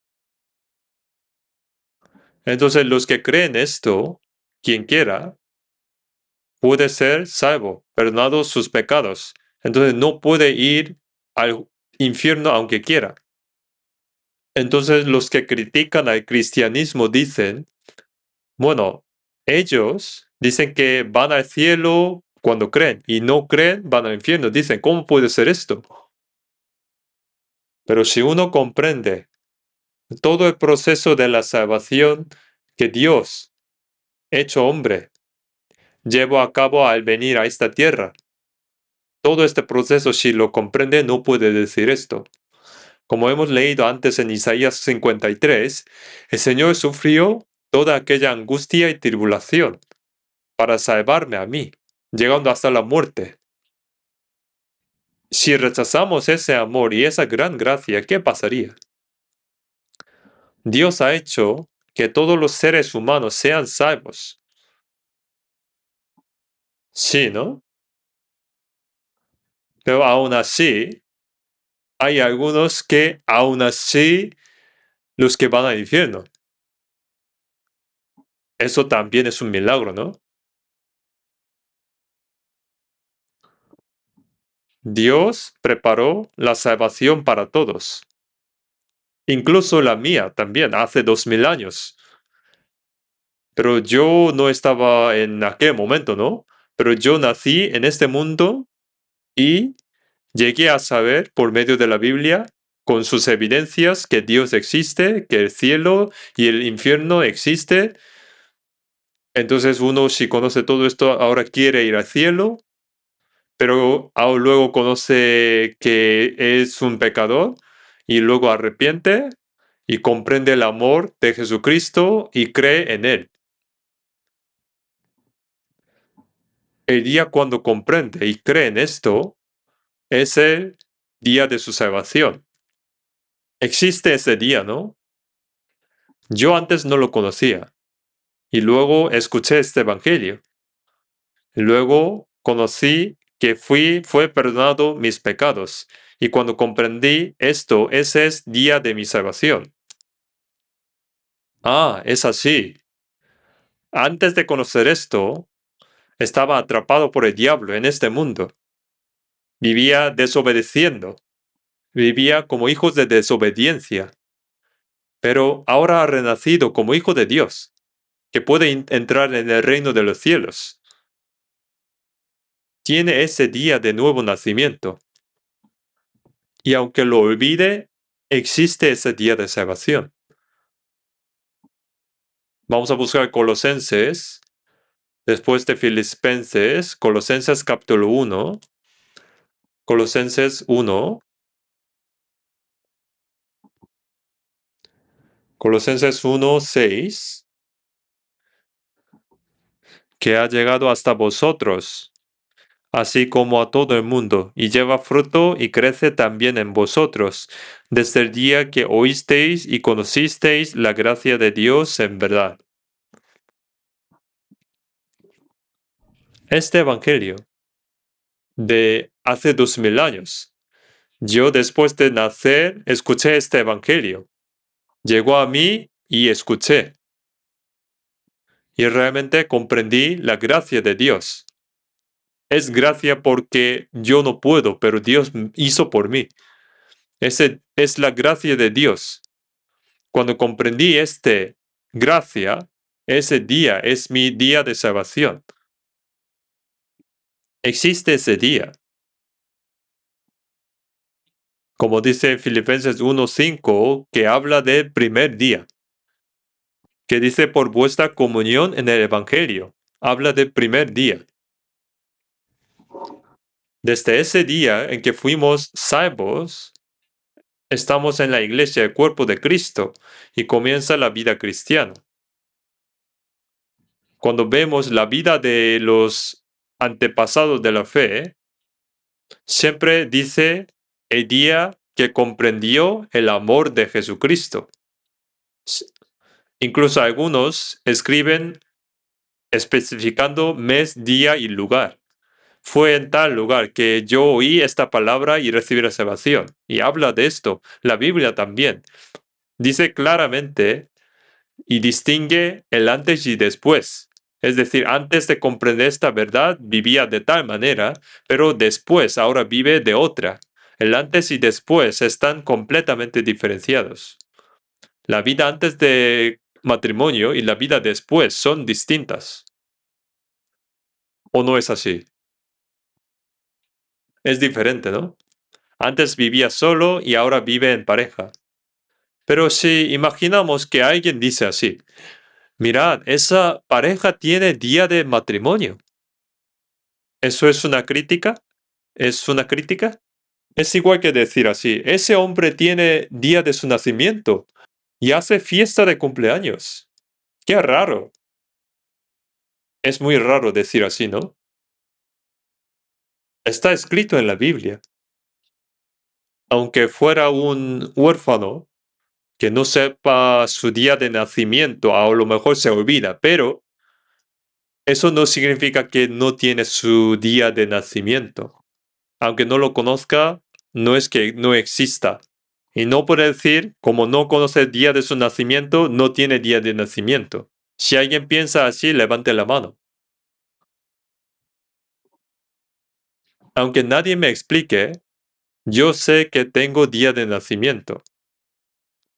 Entonces los que creen esto, quien quiera, puede ser salvo, perdonados sus pecados. Entonces no puede ir al infierno aunque quiera. Entonces los que critican al cristianismo dicen, bueno, ellos dicen que van al cielo cuando creen y no creen, van al infierno. Dicen, ¿cómo puede ser esto? Pero si uno comprende todo el proceso de la salvación que Dios, hecho hombre, llevó a cabo al venir a esta tierra. Todo este proceso, si lo comprende, no puede decir esto. Como hemos leído antes en Isaías 53, el Señor sufrió toda aquella angustia y tribulación para salvarme a mí, llegando hasta la muerte. Si rechazamos ese amor y esa gran gracia, ¿qué pasaría? Dios ha hecho que todos los seres humanos sean salvos. Sí, ¿no? Pero aún así, hay algunos que aún así los que van al infierno. Eso también es un milagro, ¿no? Dios preparó la salvación para todos, incluso la mía también, hace 2000 años. Pero yo no estaba en aquel momento, ¿no? Pero yo nací en este mundo y llegué a saber por medio de la Biblia, con sus evidencias, que Dios existe, que el cielo y el infierno existe. Entonces uno, si conoce todo esto, ahora quiere ir al cielo, pero luego conoce que es un pecador y luego arrepiente y comprende el amor de Jesucristo y cree en Él. El día cuando comprende y cree en esto es el día de su salvación. Existe ese día, ¿no? Yo antes no lo conocía y luego escuché este evangelio. Luego conocí que fue perdonado mis pecados y cuando comprendí esto, ese es día de mi salvación. Ah, es así. Antes de conocer esto, estaba atrapado por el diablo en este mundo. Vivía desobedeciendo. Vivía como hijos de desobediencia. Pero ahora ha renacido como hijo de Dios, que puede entrar en el reino de los cielos. Tiene ese día de nuevo nacimiento. Y aunque lo olvide, existe ese día de salvación. Vamos a buscar Colosenses, después de Filipenses, Colosenses capítulo 1, Colosenses 1, Colosenses 1, 6, que ha llegado hasta vosotros, así como a todo el mundo, y lleva fruto y crece también en vosotros, desde el día que oísteis y conocisteis la gracia de Dios en verdad. Este evangelio de hace 2000 años, yo después de nacer escuché este evangelio. Llegó a mí y escuché. Y realmente comprendí la gracia de Dios. Es gracia porque yo no puedo, pero Dios hizo por mí. Es la gracia de Dios. Cuando comprendí gracia, ese día es mi día de salvación. Existe ese día. Como dice Filipenses 1:5, que habla del primer día. Que dice por vuestra comunión en el Evangelio. Habla del primer día. Desde ese día en que fuimos salvos, estamos en la iglesia, el cuerpo de Cristo, y comienza la vida cristiana. Cuando vemos la vida de los antepasados de la fe, siempre dice el día que comprendió el amor de Jesucristo. Incluso algunos escriben especificando mes, día y lugar. Fue en tal lugar que yo oí esta palabra y recibí la salvación. Y habla de esto. La Biblia también. Dice claramente y distingue el antes y después. Es decir, antes de comprender esta verdad vivía de tal manera, pero después ahora vive de otra. El antes y después están completamente diferenciados. La vida antes de matrimonio y la vida después son distintas. ¿O no es así? Es diferente, ¿no? Antes vivía solo y ahora vive en pareja. Pero si imaginamos que alguien dice así, mirad, esa pareja tiene día de matrimonio. ¿Eso es una crítica? ¿Es una crítica? Es igual que decir así, ese hombre tiene día de su nacimiento y hace fiesta de cumpleaños. Qué raro. Es muy raro decir así, ¿no? Está escrito en la Biblia. Aunque fuera un huérfano que no sepa su día de nacimiento, a lo mejor se olvida, pero eso no significa que no tiene su día de nacimiento. Aunque no lo conozca, no es que no exista. Y no puede decir, como no conoce el día de su nacimiento, no tiene día de nacimiento. Si alguien piensa así, levante la mano. Aunque nadie me explique, yo sé que tengo día de nacimiento.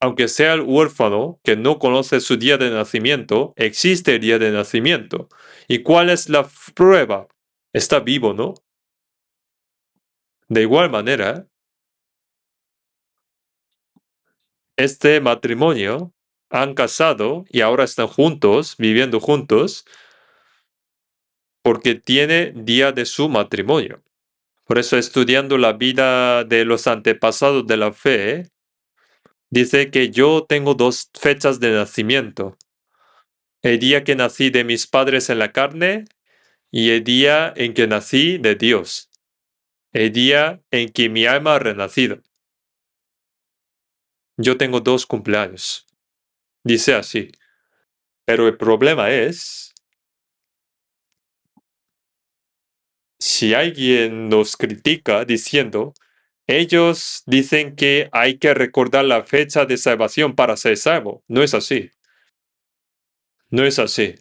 Aunque sea el huérfano que no conoce su día de nacimiento, existe el día de nacimiento. ¿Y cuál es la prueba? Está vivo, ¿no? De igual manera, este matrimonio han casado y ahora están juntos, viviendo juntos, porque tiene día de su matrimonio. Por eso, estudiando la vida de los antepasados de la fe, dice que yo tengo dos fechas de nacimiento. El día que nací de mis padres en la carne y el día en que nací de Dios. El día en que mi alma ha renacido. Yo tengo dos cumpleaños. Dice así. Pero el problema es, si alguien nos critica diciendo, ellos dicen que hay que recordar la fecha de salvación para ser salvo. No es así. No es así.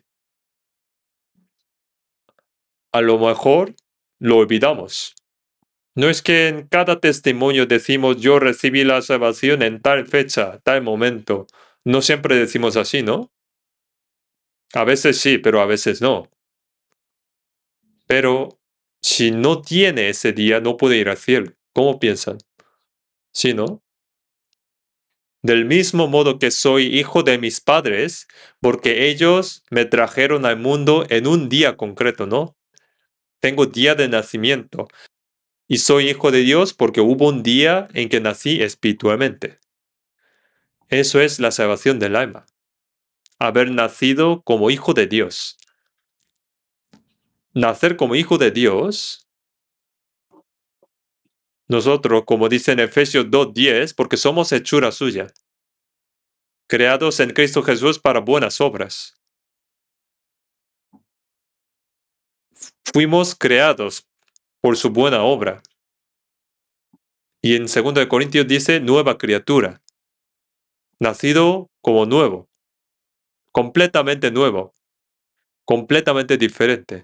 A lo mejor lo olvidamos. No es que en cada testimonio decimos yo recibí la salvación en tal fecha, tal momento. No siempre decimos así, ¿no? A veces sí, pero a veces no. Pero si no tiene ese día, no puede ir al cielo. ¿Cómo piensan? ¿Sí, no? Del mismo modo que soy hijo de mis padres, porque ellos me trajeron al mundo en un día concreto, ¿no? Tengo día de nacimiento. Y soy hijo de Dios porque hubo un día en que nací espiritualmente. Eso es la salvación del alma. Haber nacido como hijo de Dios. Nacer como hijo de Dios, nosotros, como dice en Efesios 2:10, porque somos hechura suya, creados en Cristo Jesús para buenas obras. Fuimos creados por su buena obra. Y en 2 Corintios dice nueva criatura, nacido como nuevo, completamente diferente.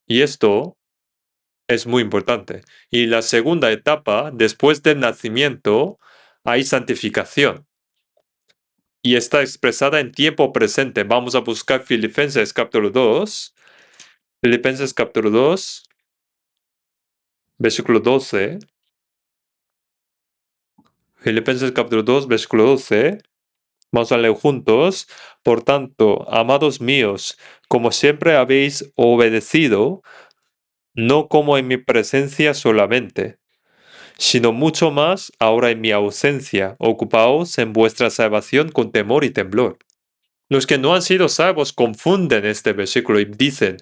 Y esto es muy importante. Y la segunda etapa, después del nacimiento, hay santificación. Y está expresada en tiempo presente. Vamos a buscar Filipenses capítulo 2. Filipenses capítulo 2, versículo 12. Filipenses capítulo 2, versículo 12. Vamos a leer juntos. Por tanto, amados míos, como siempre habéis obedecido, no como en mi presencia solamente, sino mucho más ahora en mi ausencia, ocupaos en vuestra salvación con temor y temblor. Los que no han sido salvos confunden este versículo y dicen,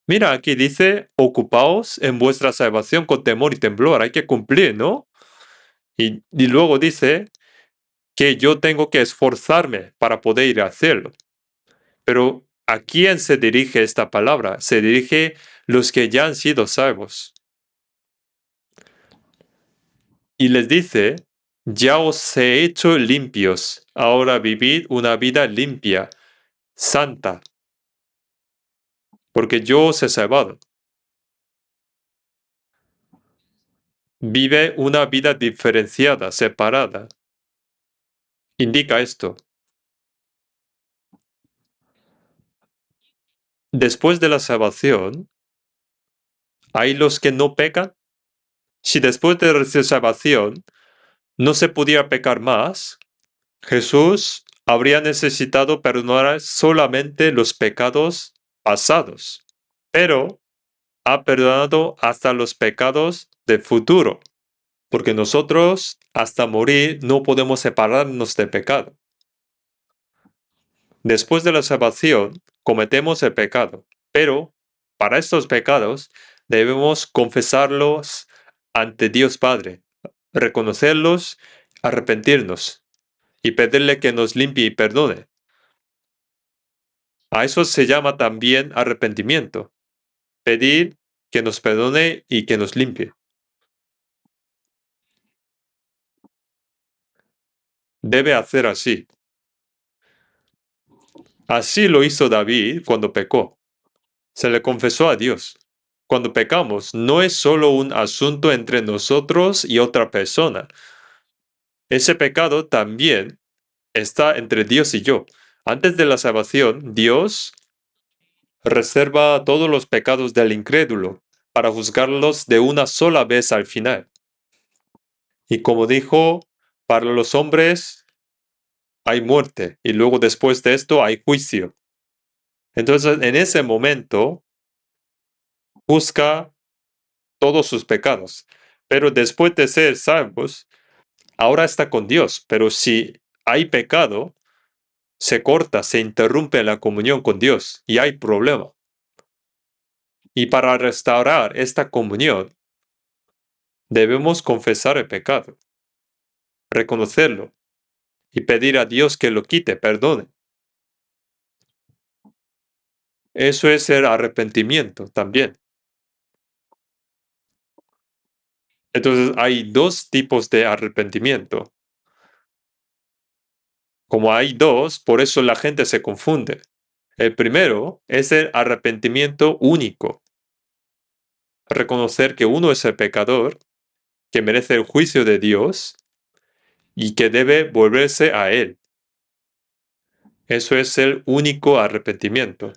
mira, aquí dice, ocupaos en vuestra salvación con temor y temblor, hay que cumplir, ¿no? Y luego dice que yo tengo que esforzarme para poder ir a hacerlo. Pero ¿a quién se dirige esta palabra? Se dirige a los que ya han sido salvos. Y les dice, ya os he hecho limpios, ahora vivid una vida limpia, santa, porque yo os he salvado. Vive una vida diferenciada, separada. Indica esto. Después de la salvación, hay los que no pecan. Si después de la salvación no se pudiera pecar más, Jesús habría necesitado perdonar solamente los pecados pasados, pero ha perdonado hasta los pecados del futuro, porque nosotros hasta morir no podemos separarnos del pecado. Después de la salvación, cometemos el pecado, pero para estos pecados debemos confesarlos ante Dios Padre, reconocerlos, arrepentirnos y pedirle que nos limpie y perdone. A eso se llama también arrepentimiento, pedir que nos perdone y que nos limpie. Debe hacer así. Así lo hizo David cuando pecó. Se le confesó a Dios. Cuando pecamos, no es solo un asunto entre nosotros y otra persona. Ese pecado también está entre Dios y yo. Antes de la salvación, Dios reserva todos los pecados del incrédulo para juzgarlos de una sola vez al final. Y como dijo, para los hombres hay muerte y luego después de esto hay juicio. Entonces, en ese momento, busca todos sus pecados. Pero después de ser salvos, ahora está con Dios. Pero si hay pecado, se corta, se interrumpe la comunión con Dios y hay problema. Y para restaurar esta comunión, debemos confesar el pecado, reconocerlo y pedir a Dios que lo quite, perdone. Eso es el arrepentimiento también. Entonces hay dos tipos de arrepentimiento. Como hay dos, por eso la gente se confunde. El primero es el arrepentimiento único. Reconocer que uno es el pecador, que merece el juicio de Dios y que debe volverse a Él. Eso es el único arrepentimiento.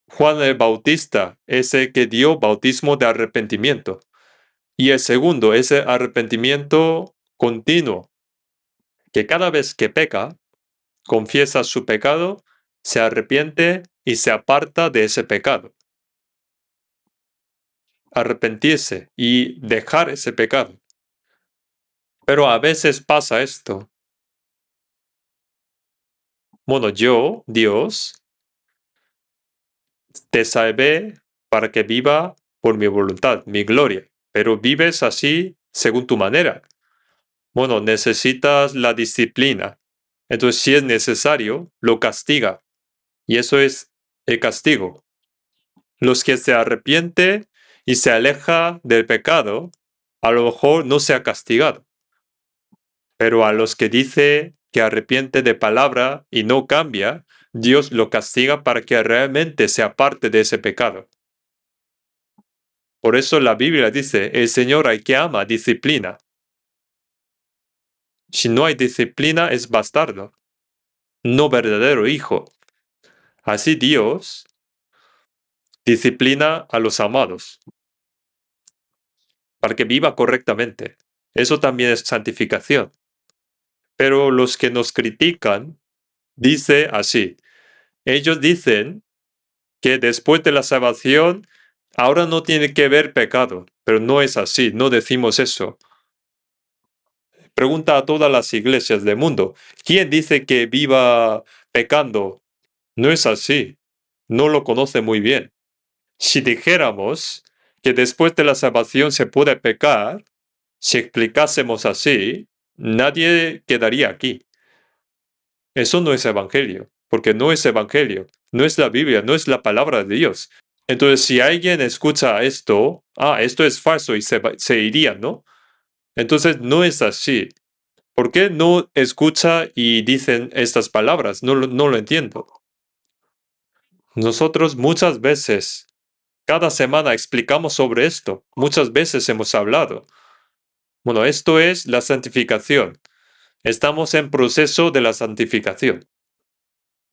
Juan el Bautista es el que dio bautismo de arrepentimiento. Y el segundo es el arrepentimiento continuo, que cada vez que peca, confiesa su pecado, se arrepiente y se aparta de ese pecado. Arrepentirse y dejar ese pecado. Pero a veces pasa esto. Bueno, yo, Dios, te salvé para que viva por mi voluntad, mi gloria, pero vives así según tu manera. Bueno, necesitas la disciplina. Entonces, si es necesario, lo castiga. Y eso es el castigo. Los que se arrepienten y se aleja del pecado, a lo mejor no se ha castigado. Pero a los que dice que arrepiente de palabra y no cambia, Dios lo castiga para que realmente se aparte de ese pecado. Por eso la Biblia dice, el Señor al que ama disciplina. Si no hay disciplina es bastardo, no verdadero hijo. Así Dios disciplina a los amados para que viva correctamente. Eso también es santificación. Pero los que nos critican, dice así. Ellos dicen que después de la salvación, ahora no tiene que ver pecado, pero no es así, no decimos eso. Pregunta a todas las iglesias del mundo, ¿quién dice que viva pecando? No es así, no lo conoce muy bien. Si dijéramos que después de la salvación se puede pecar, si explicásemos así, nadie quedaría aquí. Eso no es evangelio, porque no es evangelio, no es la Biblia, no es la palabra de Dios. Entonces, si alguien escucha esto, esto es falso y se iría, ¿no? Entonces, no es así. ¿Por qué no escucha y dicen estas palabras? No lo entiendo. Nosotros muchas veces, cada semana explicamos sobre esto. Muchas veces hemos hablado. Bueno, esto es la santificación. Estamos en proceso de la santificación.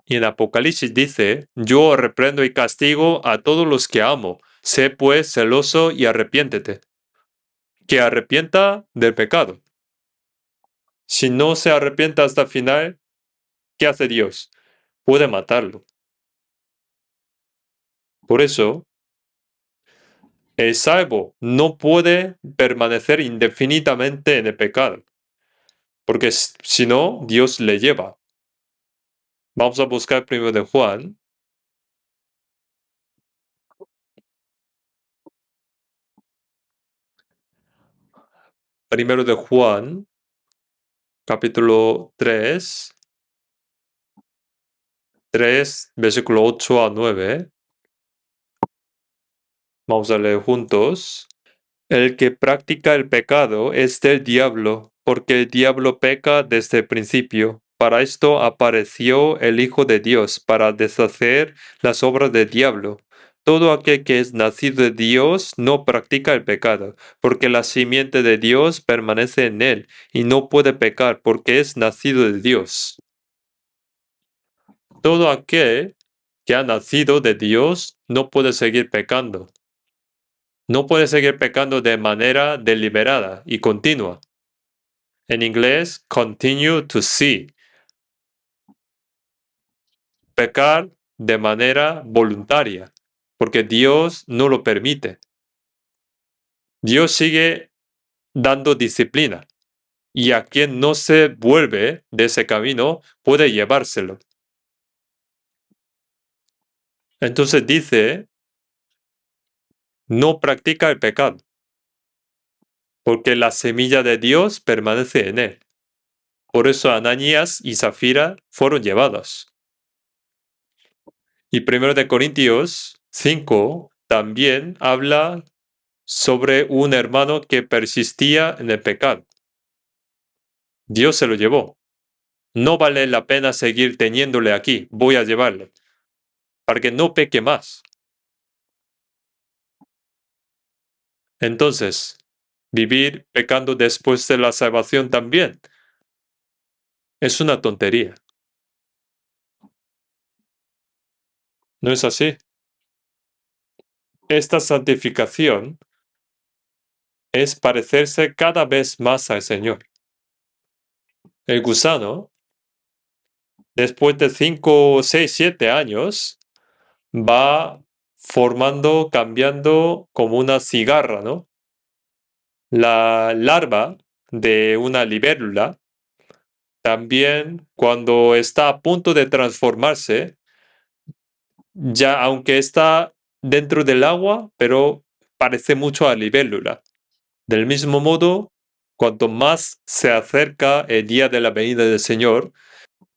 Y en Apocalipsis dice, yo reprendo y castigo a todos los que amo. Sé pues celoso y arrepiéntete. Que arrepienta del pecado. Si no se arrepienta hasta el final, ¿qué hace Dios? Puede matarlo. Por eso, el salvo no puede permanecer indefinidamente en el pecado, porque si no, Dios le lleva. Vamos a buscar primero de Juan. Primero de Juan, capítulo 3, versículo 8 a 9. Vamos a leer juntos. El que practica el pecado es del diablo, porque el diablo peca desde el principio. Para esto apareció el Hijo de Dios, para deshacer las obras del diablo. Todo aquel que es nacido de Dios no practica el pecado, porque la simiente de Dios permanece en él, y no puede pecar, porque es nacido de Dios. Todo aquel que ha nacido de Dios no puede seguir pecando. No puede seguir pecando de manera deliberada y continua. En inglés, continue to sin. Pecar de manera voluntaria, porque Dios no lo permite. Dios sigue dando disciplina, y a quien no se vuelve de ese camino puede llevárselo. Entonces dice, no practica el pecado, porque la semilla de Dios permanece en él. Por eso Ananías y Zafira fueron llevados. Y 1 de Corintios 5 también habla sobre un hermano que persistía en el pecado. Dios se lo llevó. No vale la pena seguir teniéndole aquí, voy a llevarle, para que no peque más. Entonces, vivir pecando después de la salvación también es una tontería. ¿No es así? Esta santificación es parecerse cada vez más al Señor. El gusano, después de 5, 6, 7 años, va formando, cambiando como una cigarra, ¿no? La larva de una libélula también, cuando está a punto de transformarse, ya aunque está dentro del agua, pero parece mucho a libélula. Del mismo modo, cuanto más se acerca el día de la venida del Señor,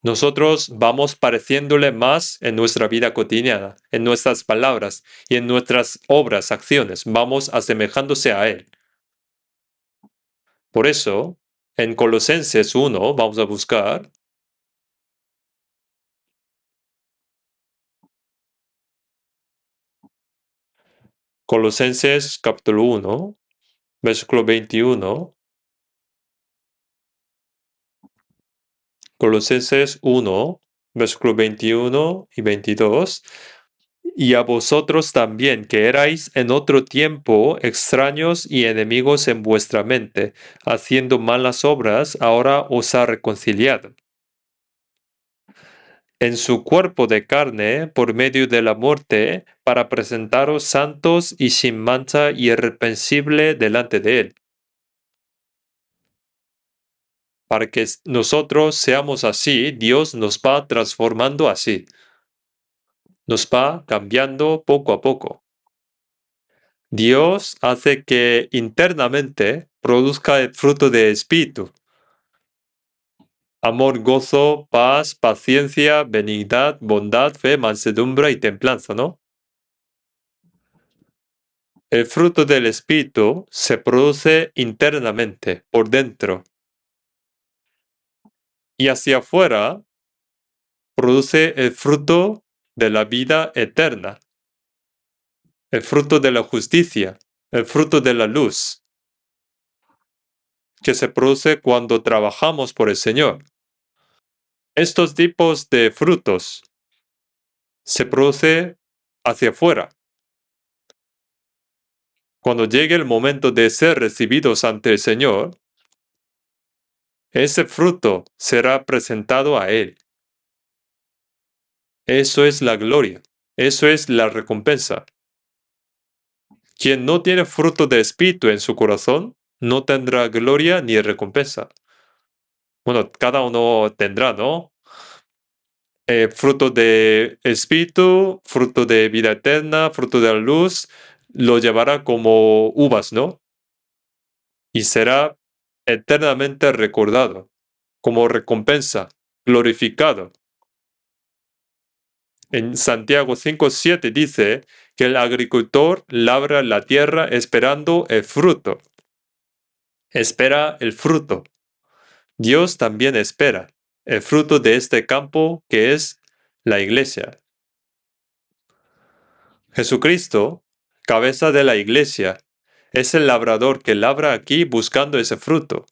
nosotros vamos pareciéndole más en nuestra vida cotidiana, en nuestras palabras y en nuestras obras, acciones. Vamos asemejándose a Él. Por eso, en Colosenses 1, vamos a buscar. Colosenses capítulo 1, versículo 21. Colosenses 1, versículo 21 y 22. Y a vosotros también, que erais en otro tiempo extraños y enemigos en vuestra mente, haciendo malas obras, ahora os ha reconciliado en su cuerpo de carne por medio de la muerte, para presentaros santos y sin mancha y irreprensible delante de Él. Para que nosotros seamos así, Dios nos va transformando así. Nos va cambiando poco a poco. Dios hace que internamente produzca el fruto del Espíritu. Amor, gozo, paz, paciencia, benignidad, bondad, fe, mansedumbre y templanza, ¿no? El fruto del Espíritu se produce internamente, por dentro. Y hacia afuera produce el fruto de la vida eterna, el fruto de la justicia, el fruto de la luz, que se produce cuando trabajamos por el Señor. Estos tipos de frutos se producen hacia afuera. Cuando llegue el momento de ser recibidos ante el Señor, ese fruto será presentado a Él. Eso es la gloria. Eso es la recompensa. Quien no tiene fruto de espíritu en su corazón, no tendrá gloria ni recompensa. Bueno, cada uno tendrá, ¿no? Fruto de espíritu, fruto de vida eterna, fruto de la luz, lo llevará como uvas, ¿no? Y será eternamente recordado, como recompensa, glorificado. En Santiago 5:7 dice que el agricultor labra la tierra esperando el fruto. Espera el fruto. Dios también espera el fruto de este campo que es la iglesia. Jesucristo, cabeza de la iglesia, es el labrador que labra aquí buscando ese fruto.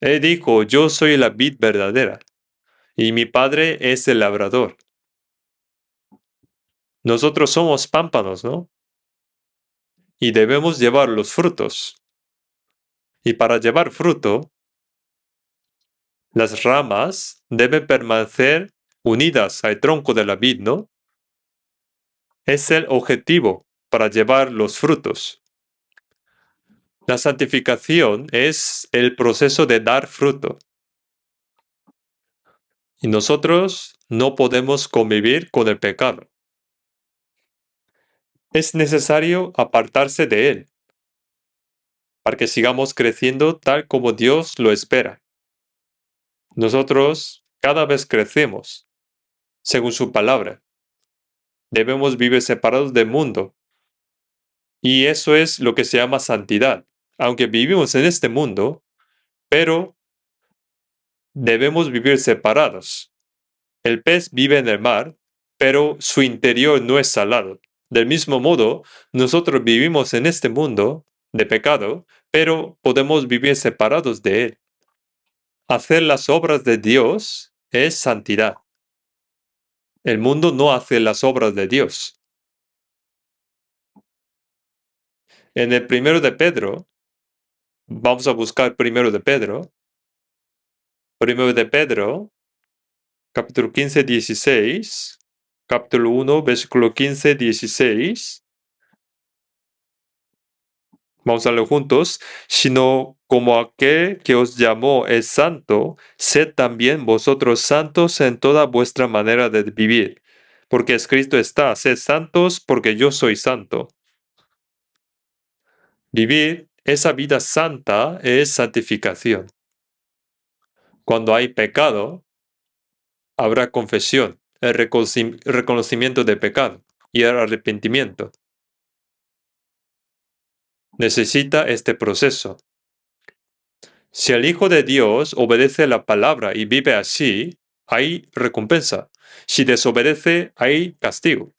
Él dijo, yo soy la vid verdadera y mi padre es el labrador. Nosotros somos pámpanos, ¿no? Y debemos llevar los frutos. Y para llevar fruto, las ramas deben permanecer unidas al tronco de la vid, ¿no? Es el objetivo para llevar los frutos. La santificación es el proceso de dar fruto. Y nosotros no podemos convivir con el pecado. Es necesario apartarse de él para que sigamos creciendo tal como Dios lo espera. Nosotros cada vez crecemos según su palabra. Debemos vivir separados del mundo. Y eso es lo que se llama santidad. Aunque vivimos en este mundo, pero debemos vivir separados. El pez vive en el mar, pero su interior no es salado. Del mismo modo, nosotros vivimos en este mundo de pecado, pero podemos vivir separados de él. Hacer las obras de Dios es santidad. El mundo no hace las obras de Dios. En el primero de Pedro, vamos a buscar primero de Pedro. Primero de Pedro, capítulo 15, 16. Capítulo 1, versículo 15, 16. Vamos a leerlo juntos. Sino como aquel que os llamó es santo, sed también vosotros santos en toda vuestra manera de vivir. Porque escrito está, sed santos porque yo soy santo. Vivir esa vida santa es santificación. Cuando hay pecado, habrá confesión, el reconocimiento de pecado y el arrepentimiento. Necesita este proceso. Si el Hijo de Dios obedece la palabra y vive así, hay recompensa. Si desobedece, hay castigo.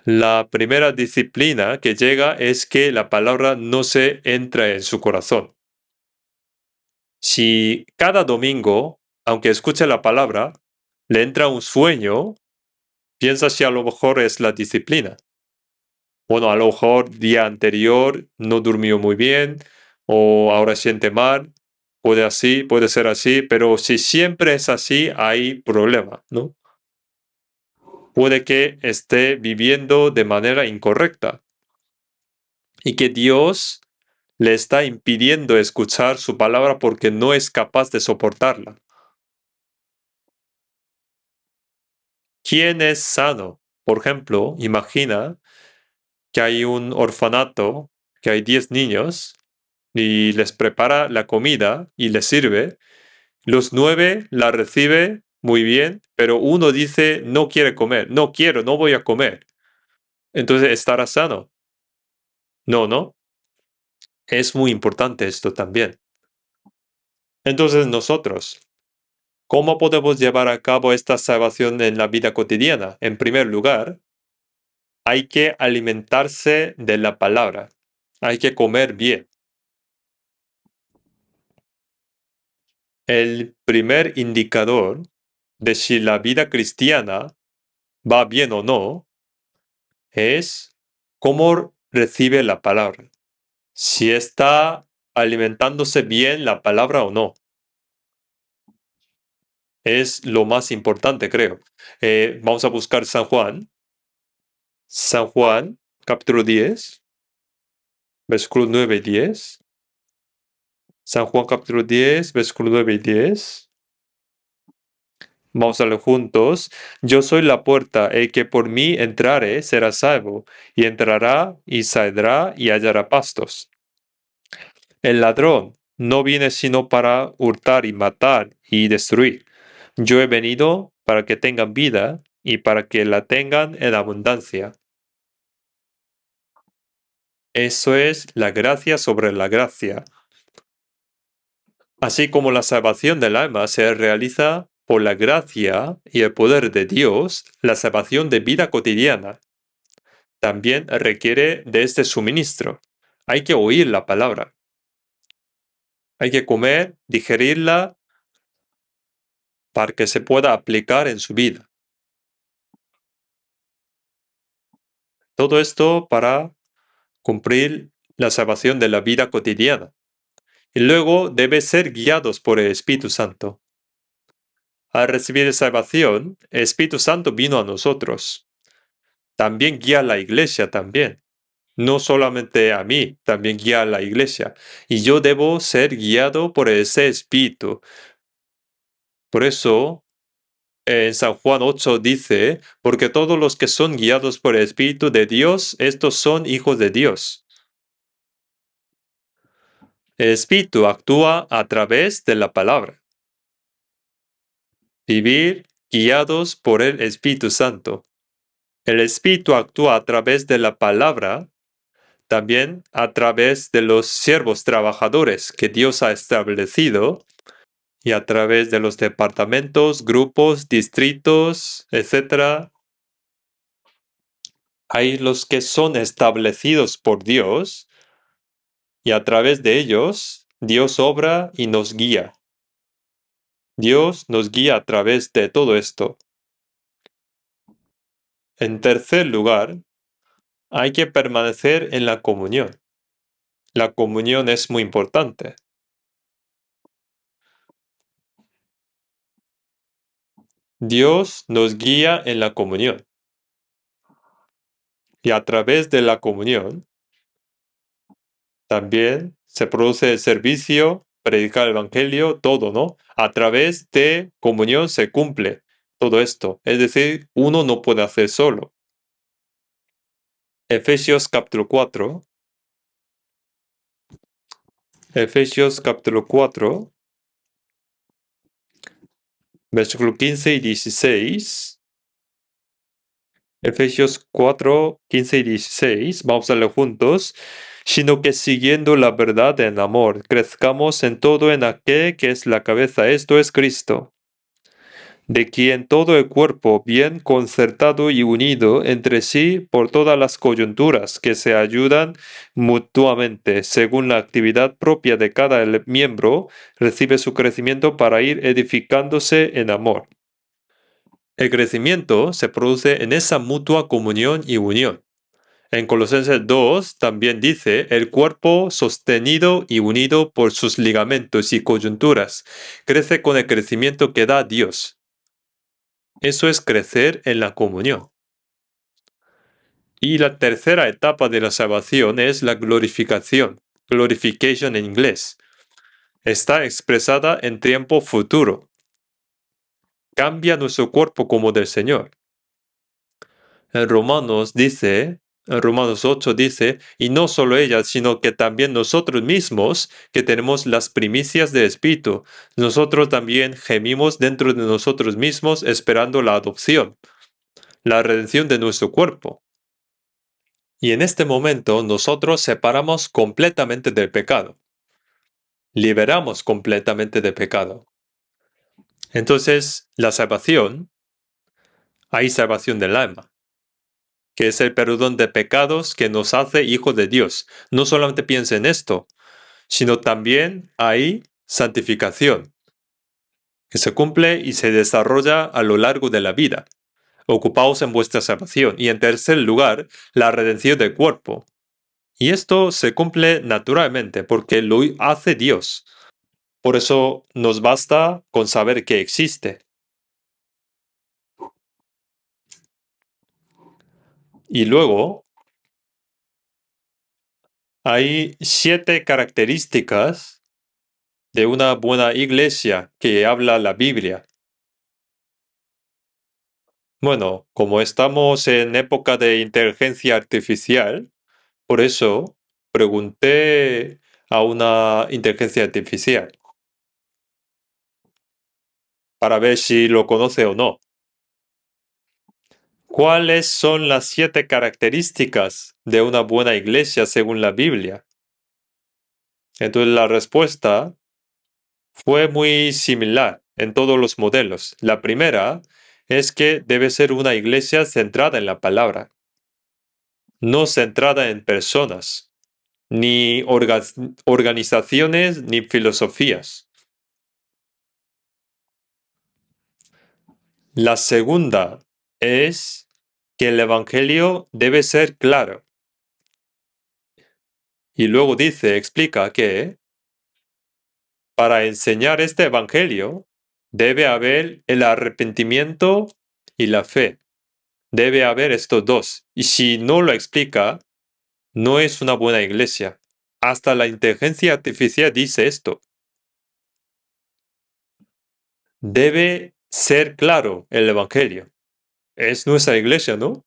La primera disciplina que llega es que la palabra no se entra en su corazón. Si cada domingo, aunque escuche la palabra, le entra un sueño, piensa si a lo mejor es la disciplina. Bueno, a lo mejor día anterior no durmió muy bien o ahora siente mal. Puede ser así, pero si siempre es así, hay problema, ¿no? Puede que esté viviendo de manera incorrecta y que Dios le está impidiendo escuchar su palabra porque no es capaz de soportarla. ¿Quién es sano? Por ejemplo, imagina que hay un orfanato, que hay 10 niños y les prepara la comida y les sirve. Los 9 la recibe muy bien, pero uno dice no quiere comer, no quiero, no voy a comer. Entonces, ¿estará sano? No, no. Es muy importante esto también. Entonces, nosotros, ¿cómo podemos llevar a cabo esta salvación en la vida cotidiana? En primer lugar, hay que alimentarse de la palabra. Hay que comer bien. El primer indicador de si la vida cristiana va bien o no es cómo recibe la palabra. Si está alimentándose bien la palabra o no. Es lo más importante, creo. Vamos a buscar San Juan. San Juan, capítulo 10, versículos 9 y 10. San Juan, capítulo 10, versículos 9 y 10. Vamos a leer juntos. Yo soy la puerta, el que por mí entrare será salvo, y entrará y saldrá y hallará pastos. El ladrón no viene sino para hurtar y matar y destruir. Yo he venido para que tengan vida y para que la tengan en abundancia. Eso es la gracia sobre la gracia. Así como la salvación del alma se realiza por la gracia y el poder de Dios, la salvación de vida cotidiana también requiere de este suministro. Hay que oír la palabra. Hay que comer, digerirla para que se pueda aplicar en su vida. Todo esto para cumplir la salvación de la vida cotidiana. Y luego debe ser guiados por el Espíritu Santo. Al recibir salvación, el Espíritu Santo vino a nosotros. También guía a la iglesia también. No solamente a mí, también guía a la iglesia. Y yo debo ser guiado por ese Espíritu. Por eso, en San Juan 8 dice, porque todos los que son guiados por el Espíritu de Dios, estos son hijos de Dios. El Espíritu actúa a través de la palabra. Vivir guiados por el Espíritu Santo. El Espíritu actúa a través de la palabra, también a través de los siervos trabajadores que Dios ha establecido y a través de los departamentos, grupos, distritos, etc. Hay los que son establecidos por Dios y a través de ellos Dios obra y nos guía. Dios nos guía a través de todo esto. En tercer lugar, hay que permanecer en la comunión. La comunión es muy importante. Dios nos guía en la comunión. Y a través de la comunión, también se produce el servicio, predicar el Evangelio, todo, ¿no? A través de comunión se cumple todo esto. Es decir, uno no puede hacer solo. Efesios capítulo 4. Efesios capítulo 4, versículo 15 y 16. Efesios 4, 15 y 16. Vamos a leer juntos. Sino que siguiendo la verdad en amor, crezcamos en todo en aquel que es la cabeza, esto es Cristo, de quien todo el cuerpo, bien concertado y unido entre sí por todas las coyunturas que se ayudan mutuamente, según la actividad propia de cada miembro, recibe su crecimiento para ir edificándose en amor. El crecimiento se produce en esa mutua comunión y unión. En Colosenses 2 también dice, el cuerpo sostenido y unido por sus ligamentos y coyunturas, crece con el crecimiento que da Dios. Eso es crecer en la comunión. Y la tercera etapa de la salvación es la glorificación, glorification en inglés. Está expresada en tiempo futuro. Cambia nuestro cuerpo como del Señor. En Romanos 8 dice, y no solo ella, sino que también nosotros mismos, que tenemos las primicias del Espíritu, nosotros también gemimos dentro de nosotros mismos esperando la adopción, la redención de nuestro cuerpo. Y en este momento nosotros separamos completamente del pecado, liberamos completamente del pecado. Entonces, la salvación, hay salvación del alma, que es el perdón de pecados que nos hace hijos de Dios. No solamente piensa en esto, sino también hay santificación, que se cumple y se desarrolla a lo largo de la vida. Ocupaos en vuestra salvación. Y en tercer lugar, la redención del cuerpo. Y esto se cumple naturalmente porque lo hace Dios. Por eso nos basta con saber que existe. Y luego hay 7 características de una buena iglesia que habla la Biblia. Bueno, como estamos en época de inteligencia artificial, por eso pregunté a una inteligencia artificial para ver si lo conoce o no. ¿Cuáles son las 7 características de una buena iglesia según la Biblia? Entonces la respuesta fue muy similar en todos los modelos. La primera es que debe ser una iglesia centrada en la palabra, no centrada en personas, ni organizaciones, ni filosofías. La segunda es que el Evangelio debe ser claro. Y luego explica que para enseñar este Evangelio debe haber el arrepentimiento y la fe. Debe haber estos dos. Y si no lo explica, no es una buena iglesia. Hasta la inteligencia artificial dice esto. Debe ser claro el Evangelio. Es nuestra iglesia, ¿no?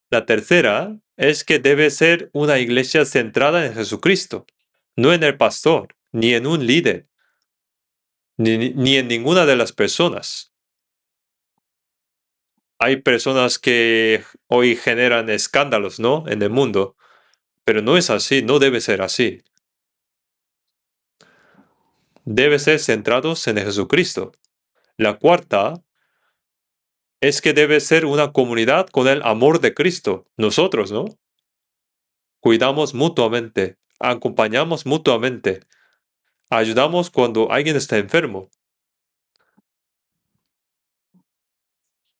La tercera es que debe ser una iglesia centrada en Jesucristo, no en el pastor, ni en un líder, ni en ninguna de las personas. Hay personas que hoy generan escándalos, ¿no? En el mundo, pero no es así, no debe ser así. Debe ser centrados en Jesucristo. La cuarta es que debe ser una comunidad con el amor de Cristo. Nosotros, ¿no? Cuidamos mutuamente, acompañamos mutuamente, ayudamos cuando alguien está enfermo,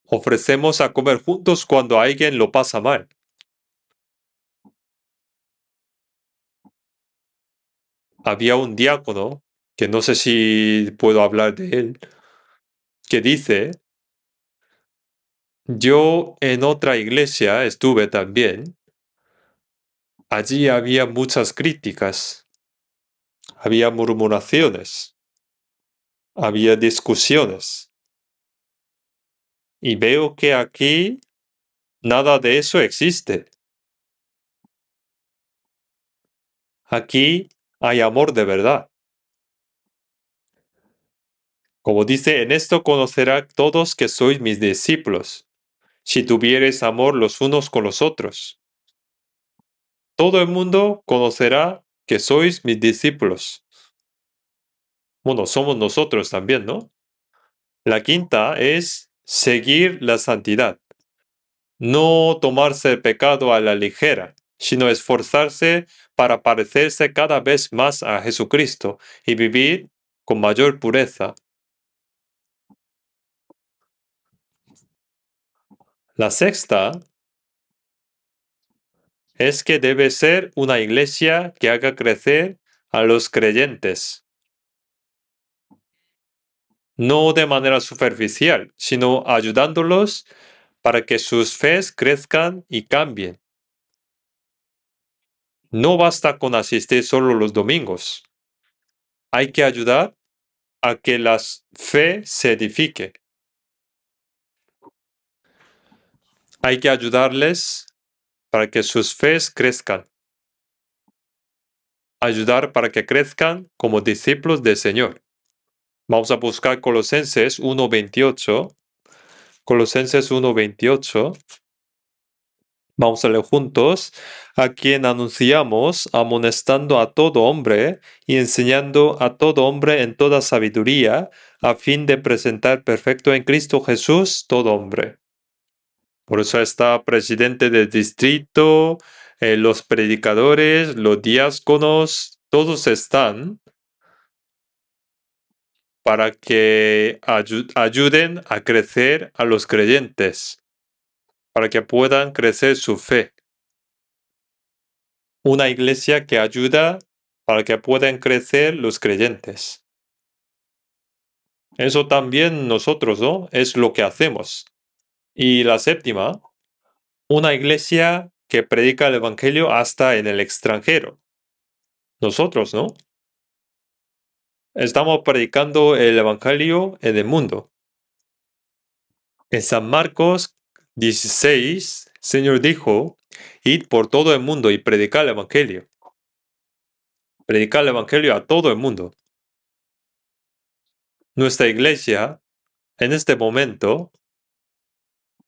ofrecemos a comer juntos cuando alguien lo pasa mal. Había un diácono, que no sé si puedo hablar de él, que dice, yo en otra iglesia estuve también, allí había muchas críticas, había murmuraciones, había discusiones, y veo que aquí nada de eso existe. Aquí hay amor de verdad. Como dice, en esto conocerá todos que sois mis discípulos, si tuviereis amor los unos con los otros. Todo el mundo conocerá que sois mis discípulos. Bueno, somos nosotros también, ¿no? La quinta es seguir la santidad. No tomarse el pecado a la ligera, sino esforzarse para parecerse cada vez más a Jesucristo y vivir con mayor pureza. La sexta es que debe ser una iglesia que haga crecer a los creyentes, no de manera superficial, sino ayudándolos para que sus fes crezcan y cambien. No basta con asistir solo los domingos. Hay que ayudar a que la fe se edifique. Hay que ayudarles para que sus fes crezcan. Ayudar para que crezcan como discípulos del Señor. Vamos a buscar Colosenses 1:28. Colosenses 1:28. Vamos a leer juntos. A quien anunciamos, amonestando a todo hombre y enseñando a todo hombre en toda sabiduría, a fin de presentar perfecto en Cristo Jesús todo hombre. Por eso está presidente del distrito, los predicadores, los diáconos, todos están para que ayuden a crecer a los creyentes, para que puedan crecer su fe. Una iglesia que ayuda para que puedan crecer los creyentes. Eso también nosotros, ¿no? Es lo que hacemos. Y la séptima Una iglesia que predica el Evangelio hasta en el extranjero. Nosotros, ¿no? Estamos predicando el Evangelio en el mundo. En San Marcos 16, el Señor dijo, id por todo el mundo y predicar el Evangelio. Predicar el Evangelio a todo el mundo. Nuestra iglesia, en este momento,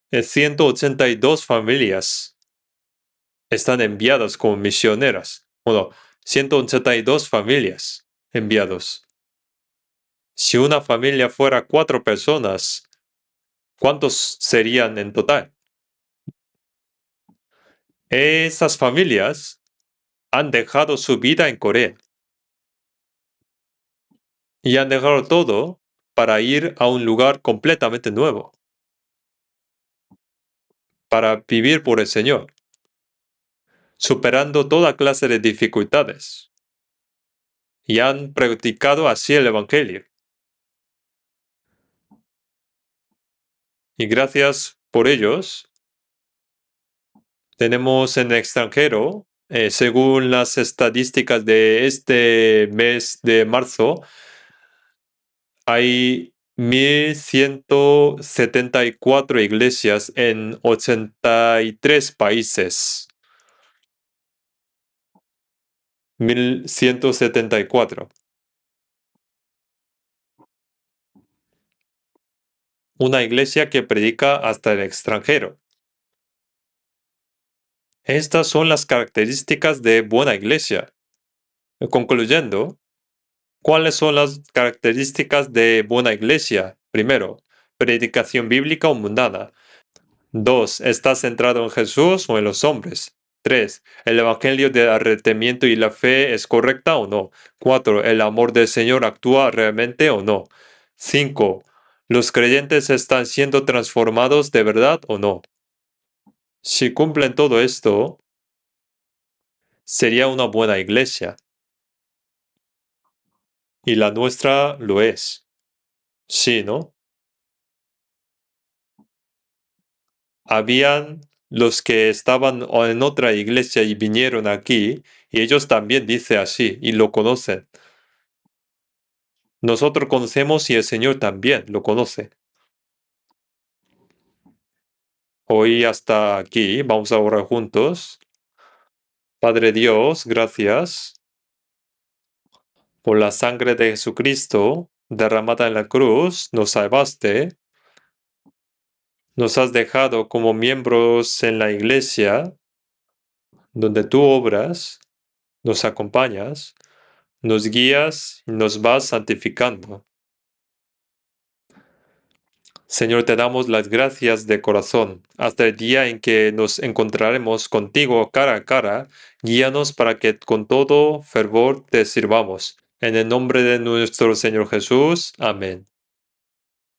es 182 familias. Están enviadas como misioneras. Bueno, 182 familias enviados. Si una familia fuera 4 personas, ¿cuántos serían en total? Esas familias han dejado su vida en Corea y han dejado todo para ir a un lugar completamente nuevo, para vivir por el Señor, superando toda clase de dificultades. Y han practicado así el Evangelio. Y gracias por ellos, tenemos en el extranjero, según las estadísticas de este mes de marzo, hay 1.174 iglesias en 83 países. 1.174. Una iglesia que predica hasta el extranjero. Estas son las características de buena iglesia. Concluyendo, ¿cuáles son las características de buena iglesia? Primero, predicación bíblica o mundana. 2. ¿Está centrado en Jesús o en los hombres? 3. ¿El evangelio del arrepentimiento y la fe es correcta o no? 4. ¿El amor del Señor actúa realmente o no? 5. ¿Los creyentes están siendo transformados de verdad o no? Si cumplen todo esto, sería una buena iglesia. Y la nuestra lo es. Sí, ¿no? Habían los que estaban en otra iglesia y vinieron aquí, y ellos también dicen así, y lo conocen. Nosotros conocemos y el Señor también lo conoce. Hoy hasta aquí, vamos a orar juntos. Padre Dios, gracias por la sangre de Jesucristo derramada en la cruz, nos salvaste, nos has dejado como miembros en la iglesia, donde tú obras, nos acompañas, nos guías y nos vas santificando. Señor, te damos las gracias de corazón. Hasta el día en que nos encontraremos contigo cara a cara, guíanos para que con todo fervor te sirvamos. En el nombre de nuestro Señor Jesús. Amén.